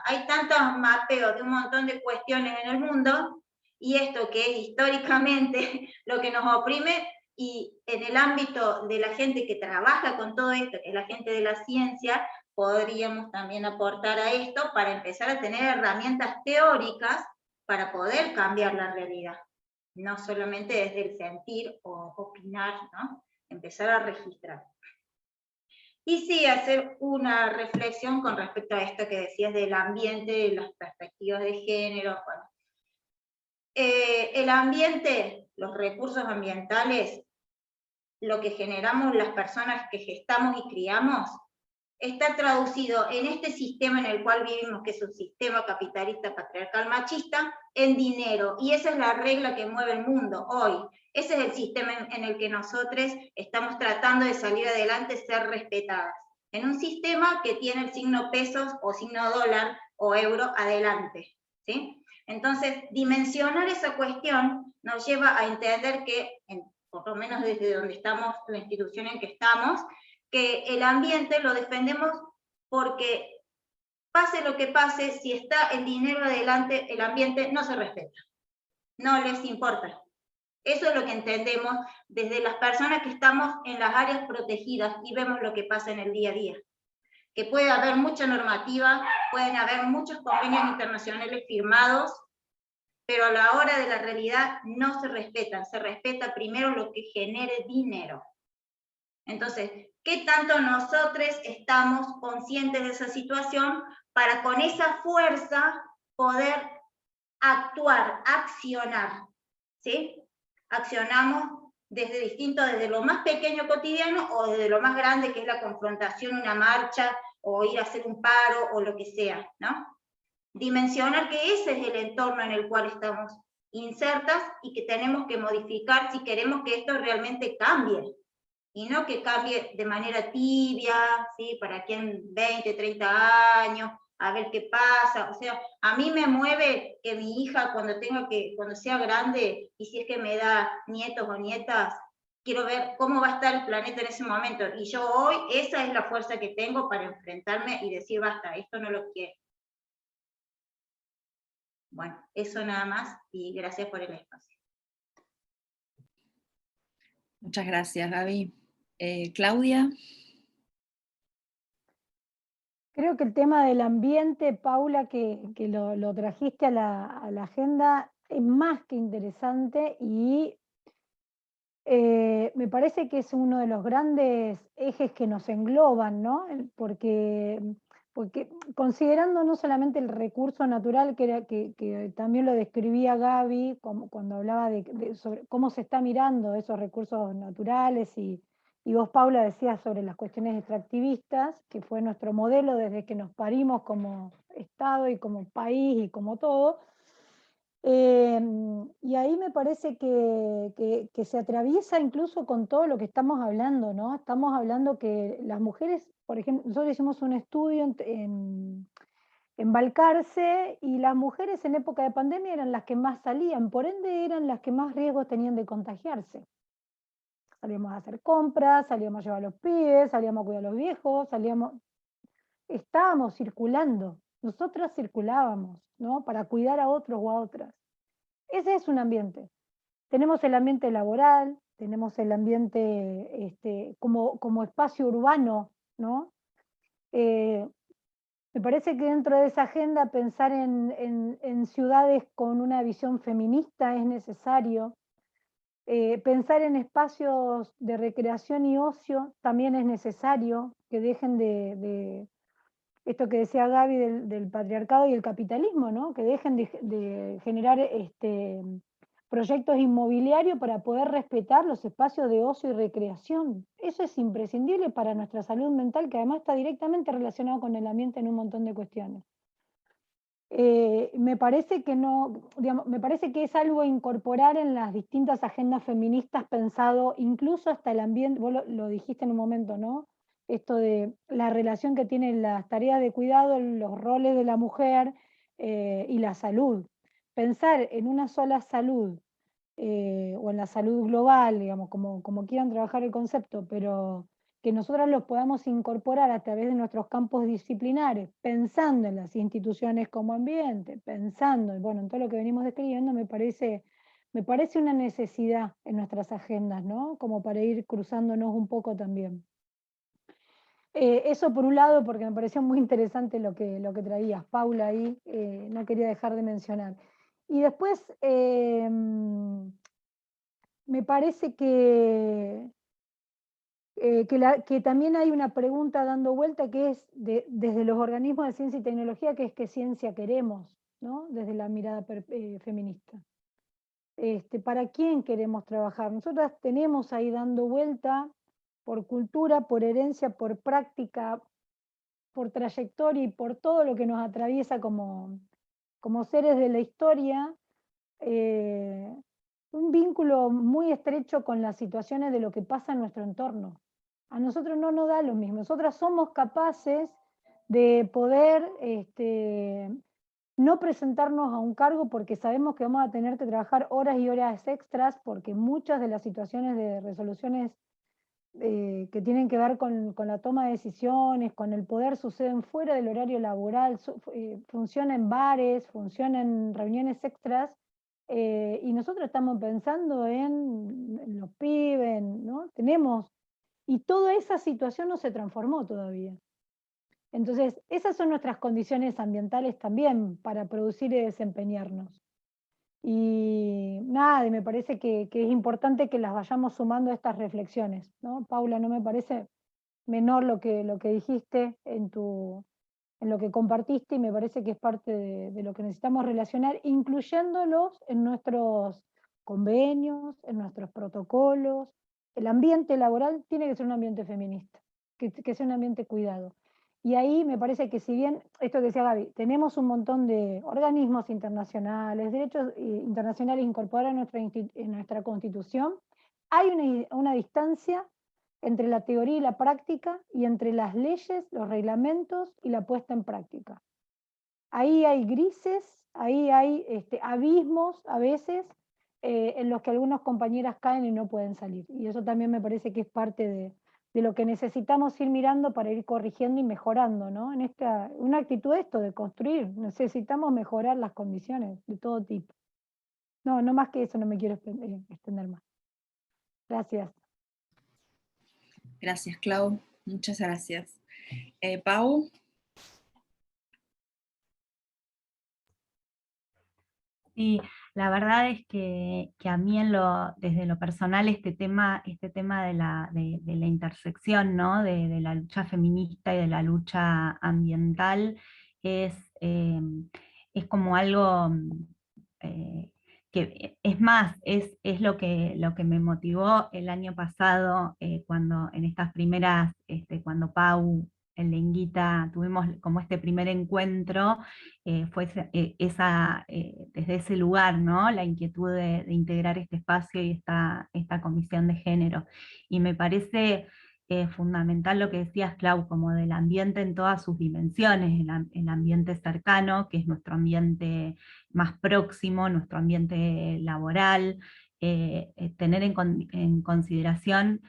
hay tantos mapeos de un montón de cuestiones en el mundo, y esto que es históricamente lo que nos oprime, y en el ámbito de la gente que trabaja con todo esto, que es la gente de la ciencia, podríamos también aportar a esto para empezar a tener herramientas teóricas para poder cambiar la realidad, no solamente desde el sentir o opinar, ¿no? Empezar a registrar. Y sí, hacer una reflexión con respecto a esto que decías del ambiente, las perspectivas de género. Bueno. El ambiente, los recursos ambientales, lo que generamos las personas que gestamos y criamos, está traducido en este sistema en el cual vivimos, que es un sistema capitalista, patriarcal, machista, en dinero. Y esa es la regla que mueve el mundo hoy. Ese es el sistema en el que nosotros estamos tratando de salir adelante, ser respetadas. En un sistema que tiene el signo pesos o signo dólar o euro adelante, ¿sí? Entonces, dimensionar esa cuestión nos lleva a entender que, por lo menos desde donde estamos, la institución en que estamos, que el ambiente lo defendemos porque pase lo que pase, si está el dinero adelante, el ambiente no se respeta, no les importa. Eso es lo que entendemos desde las personas que estamos en las áreas protegidas y vemos lo que pasa en el día a día. Que puede haber mucha normativa, pueden haber muchos convenios internacionales firmados, pero a la hora de la realidad no se respetan, se respeta primero lo que genere dinero. Entonces, ¿qué tanto nosotros estamos conscientes de esa situación para con esa fuerza poder actuar, accionar? ¿Sí? Accionamos desde lo más pequeño cotidiano o desde lo más grande, que es la confrontación, una marcha, o ir a hacer un paro, o lo que sea, ¿no? Dimensionar que ese es el entorno en el cual estamos insertas y que tenemos que modificar si queremos que esto realmente cambie. Y no que cambie de manera tibia, ¿sí? Para aquí en 20, 30 años, a ver qué pasa. O sea, a mí me mueve que mi hija cuando sea grande, y si es que me da nietos o nietas, quiero ver cómo va a estar el planeta en ese momento. Y yo hoy, esa es la fuerza que tengo para enfrentarme y decir, basta, esto no lo quiero. Bueno, eso nada más, y gracias por el espacio. Muchas gracias, Gaby. Claudia. Creo que el tema del ambiente, Paula, que lo trajiste a la agenda, es más que interesante y me parece que es uno de los grandes ejes que nos engloban, ¿no? Porque considerando no solamente el recurso natural, que también lo describía Gaby, cuando hablaba sobre cómo se está mirando esos recursos naturales, y vos, Paula, decías sobre las cuestiones extractivistas, que fue nuestro modelo desde que nos parimos como Estado y como país y como todo. Y ahí me parece que se atraviesa incluso con todo lo que estamos hablando, ¿no? Estamos hablando que las mujeres, por ejemplo, nosotros hicimos un estudio en Balcarce, y las mujeres en época de pandemia eran las que más salían, por ende eran las que más riesgos tenían de contagiarse. Salíamos a hacer compras, salíamos a llevar a los pibes, salíamos a cuidar a los viejos, estábamos circulando, nosotras circulábamos, ¿no? Para cuidar a otros o a otras. Ese es un ambiente. Tenemos el ambiente laboral, tenemos el ambiente como espacio urbano, ¿no? Me parece que dentro de esa agenda pensar en ciudades con una visión feminista es necesario. Pensar en espacios de recreación y ocio también es necesario, que dejen de esto que decía Gaby del patriarcado y el capitalismo, ¿no? Que dejen de generar proyectos inmobiliarios para poder respetar los espacios de ocio y recreación. Eso es imprescindible para nuestra salud mental, que además está directamente relacionado con el ambiente en un montón de cuestiones. Me parece que no, digamos, me parece que es algo a incorporar en las distintas agendas feministas, pensado incluso hasta el ambiente. Vos lo dijiste en un momento, ¿no? Esto de la relación que tienen las tareas de cuidado, los roles de la mujer y la salud. Pensar en una sola salud o en la salud global, digamos, como quieran trabajar el concepto, pero que nosotras los podamos incorporar a través de nuestros campos disciplinares, pensando en las instituciones como ambiente, pensando, bueno, en todo lo que venimos describiendo, me parece una necesidad en nuestras agendas, ¿no? Como para ir cruzándonos un poco también. Eso por un lado, porque me pareció muy interesante lo que traías, Paula, ahí, no quería dejar de mencionar. Y después, me parece que también hay una pregunta dando vuelta, que es desde los organismos de ciencia y tecnología, que es qué ciencia queremos, ¿no? Desde la mirada feminista. ¿Para quién queremos trabajar? Nosotras tenemos ahí dando vuelta, por cultura, por herencia, por práctica, por trayectoria y por todo lo que nos atraviesa como seres de la historia, un vínculo muy estrecho con las situaciones de lo que pasa en nuestro entorno. A nosotros no nos da lo mismo. Nosotras somos capaces de poder no presentarnos a un cargo porque sabemos que vamos a tener que trabajar horas y horas extras, porque muchas de las situaciones de resoluciones que tienen que ver con la toma de decisiones, con el poder, suceden fuera del horario laboral, funcionan en bares, funcionan en reuniones extras, y nosotros estamos pensando en los pibes, ¿no? Y toda esa situación no se transformó todavía. Entonces, esas son nuestras condiciones ambientales también para producir y desempeñarnos. Y nada, me parece que es importante que las vayamos sumando a estas reflexiones, ¿no? Paula, no me parece menor lo que dijiste en lo que compartiste, y me parece que es parte de lo que necesitamos relacionar, incluyéndolos en nuestros convenios, en nuestros protocolos. El ambiente laboral tiene que ser un ambiente feminista, que sea un ambiente cuidado. Y ahí me parece que, si bien, esto que decía Gaby, tenemos un montón de organismos internacionales, derechos internacionales incorporados en nuestra Constitución, hay una distancia entre la teoría y la práctica, y entre las leyes, los reglamentos y la puesta en práctica. Ahí hay grises, ahí hay abismos a veces, en los que algunas compañeras caen y no pueden salir. Y eso también me parece que es parte de lo que necesitamos ir mirando para ir corrigiendo y mejorando, ¿no? En una actitud esto de construir, necesitamos mejorar las condiciones de todo tipo. No, no más que eso, no me quiero extender más. Gracias. Gracias, Clau. Muchas gracias. Pau. Sí, la verdad es que a mí desde lo personal este tema de la intersección, ¿no? de la lucha feminista y de la lucha ambiental es, es como algo que es más, es lo que me motivó el año pasado cuando en estas primeras, cuando Pau en Lenguita tuvimos como este primer encuentro, fue desde ese lugar, ¿no? La inquietud de integrar este espacio y esta comisión de género. Y me parece fundamental lo que decías, Clau, como del ambiente en todas sus dimensiones, el ambiente cercano, que es nuestro ambiente más próximo, nuestro ambiente laboral, tener en consideración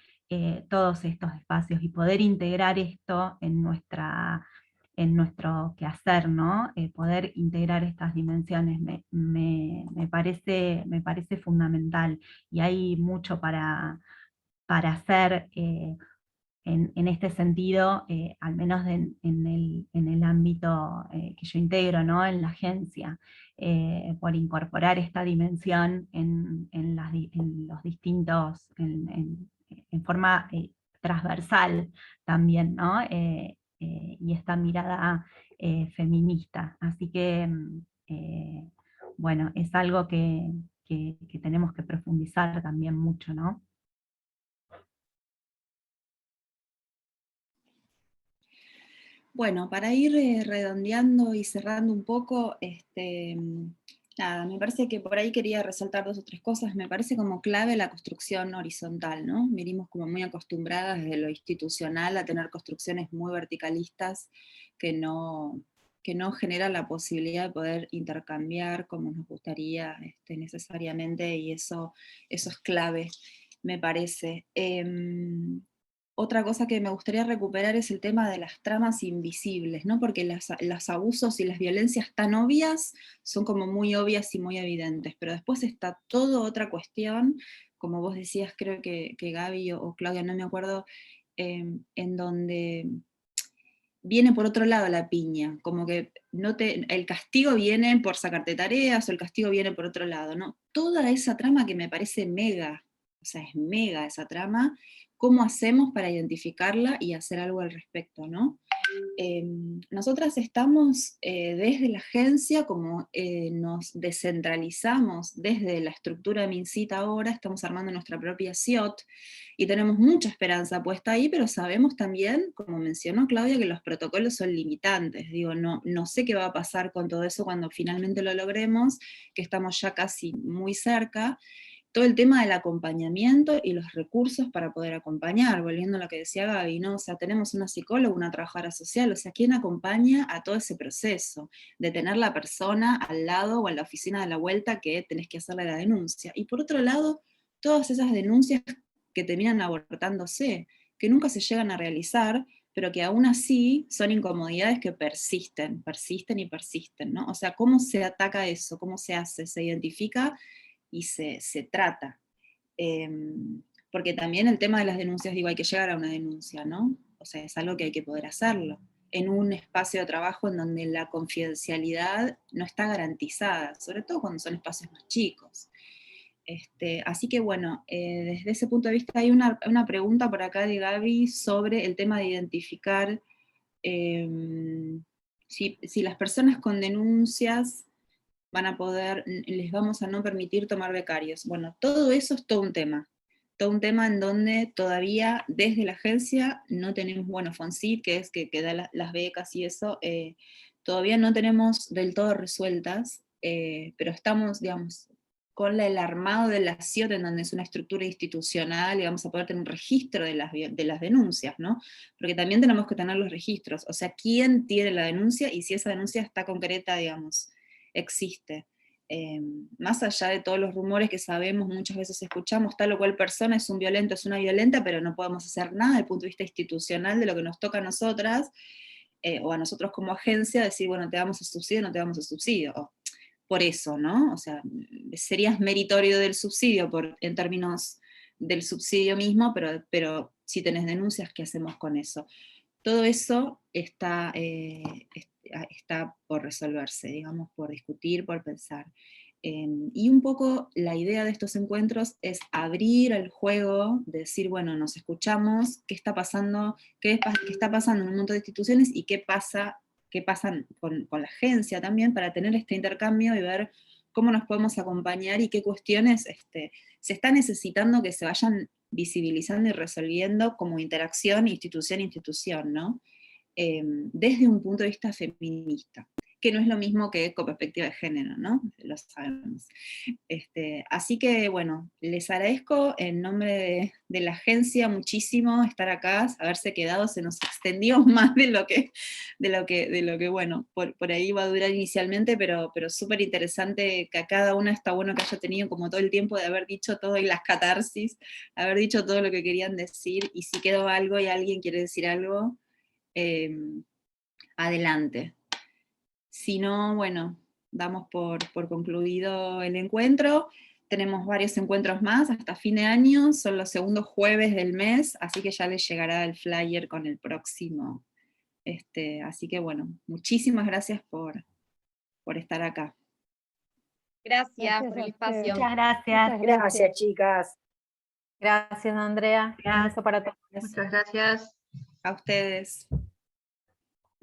todos estos espacios y poder integrar esto en nuestro quehacer, ¿no? Poder integrar estas dimensiones me parece fundamental, y hay mucho para hacer en este sentido, al menos en el ámbito que yo integro, ¿no? En la agencia, por incorporar esta dimensión en los distintos, en forma transversal también, ¿no? Y esta mirada feminista. Así que, bueno, es algo que tenemos que profundizar también mucho, ¿no? Bueno, para ir redondeando y cerrando un poco, nada, me parece que por ahí quería resaltar 2 o 3 cosas. Me parece como clave la construcción horizontal, ¿no? Venimos como muy acostumbradas desde lo institucional a tener construcciones muy verticalistas que no generan la posibilidad de poder intercambiar como nos gustaría necesariamente, y eso es clave, me parece. Otra cosa que me gustaría recuperar es el tema de las tramas invisibles, ¿no? Porque los abusos y las violencias tan obvias son como muy obvias y muy evidentes, pero después está toda otra cuestión, como vos decías, creo que Gaby o Claudia, no me acuerdo, en donde viene por otro lado la piña, como que el castigo viene por sacarte tareas, o el castigo viene por otro lado, ¿no? Toda esa trama que me parece mega, o sea, es mega esa trama, ¿cómo hacemos para identificarla y hacer algo al respecto, ¿no? Nosotras estamos desde la agencia, como nos descentralizamos desde la estructura de MinCit ahora, estamos armando nuestra propia CIOT, y tenemos mucha esperanza puesta ahí, pero sabemos también, como mencionó Claudia, que los protocolos son limitantes. Digo, no sé qué va a pasar con todo eso cuando finalmente lo logremos, que estamos ya casi muy cerca. Todo el tema del acompañamiento y los recursos para poder acompañar, volviendo a lo que decía Gaby, ¿no? O sea, tenemos una psicóloga, una trabajadora social, o sea, ¿quién acompaña a todo ese proceso de tener la persona al lado o en la oficina de la vuelta que tenés que hacerle la denuncia? Y por otro lado, todas esas denuncias que terminan abortándose, que nunca se llegan a realizar, pero que aún así son incomodidades que persisten y persisten, ¿no? O sea, ¿cómo se ataca eso? ¿Cómo se hace? ¿Se identifica y se trata? Porque también el tema de las denuncias, digo, hay que llegar a una denuncia, ¿no? O sea, es algo que hay que poder hacerlo en un espacio de trabajo en donde la confidencialidad no está garantizada, sobre todo cuando son espacios más chicos. Así que bueno, desde ese punto de vista hay una pregunta por acá de Gaby sobre el tema de identificar si las personas con denuncias van a poder, les vamos a no permitir tomar becarios. Bueno, todo eso es todo un tema en donde todavía desde la agencia no tenemos, bueno, FONCIT, que es que da las becas y eso, todavía no tenemos del todo resueltas, pero estamos, digamos, con el armado de la CIOT, en donde es una estructura institucional, y vamos a poder tener un registro de las denuncias, ¿no? Porque también tenemos que tener los registros, o sea, quién tiene la denuncia y si esa denuncia está concreta, digamos, existe. más allá de todos los rumores que sabemos, muchas veces escuchamos, tal o cual persona es un violento, es una violenta, pero no podemos hacer nada desde el punto de vista institucional de lo que nos toca a nosotras, o a nosotros como agencia, decir, bueno, te damos el subsidio, no te damos el subsidio, por eso, ¿no? O sea, serías meritorio del subsidio en términos del subsidio mismo, pero si tenés denuncias, ¿qué hacemos con eso? Todo eso está por resolverse, digamos, por discutir, por pensar. Y un poco la idea de estos encuentros es abrir el juego, de decir, bueno, nos escuchamos, qué está pasando, qué está pasando en un montón de instituciones y qué pasan con la agencia también, para tener este intercambio y ver cómo nos podemos acompañar y qué cuestiones se está necesitando que se vayan visibilizando y resolviendo como interacción institución-institución, ¿no? Desde un punto de vista feminista, que no es lo mismo que con perspectiva de género, ¿no? Lo sabemos. Así que, bueno, les agradezco en nombre de la agencia muchísimo estar acá, haberse quedado, se nos extendió más de lo que bueno, por ahí va a durar inicialmente, pero súper interesante, que a cada una está bueno que haya tenido como todo el tiempo de haber dicho todo y las catarsis, haber dicho todo lo que querían decir, y si quedó algo y alguien quiere decir algo, adelante. Si no, bueno, damos por concluido el encuentro. Tenemos varios encuentros más hasta fin de año, son los segundos jueves del mes, así que ya les llegará el flyer con el próximo. Así que bueno, muchísimas gracias por estar acá. Gracias por el espacio. Muchas gracias. Gracias, chicas. Gracias, Andrea. Gracias Para todos. Muchas gracias. A ustedes.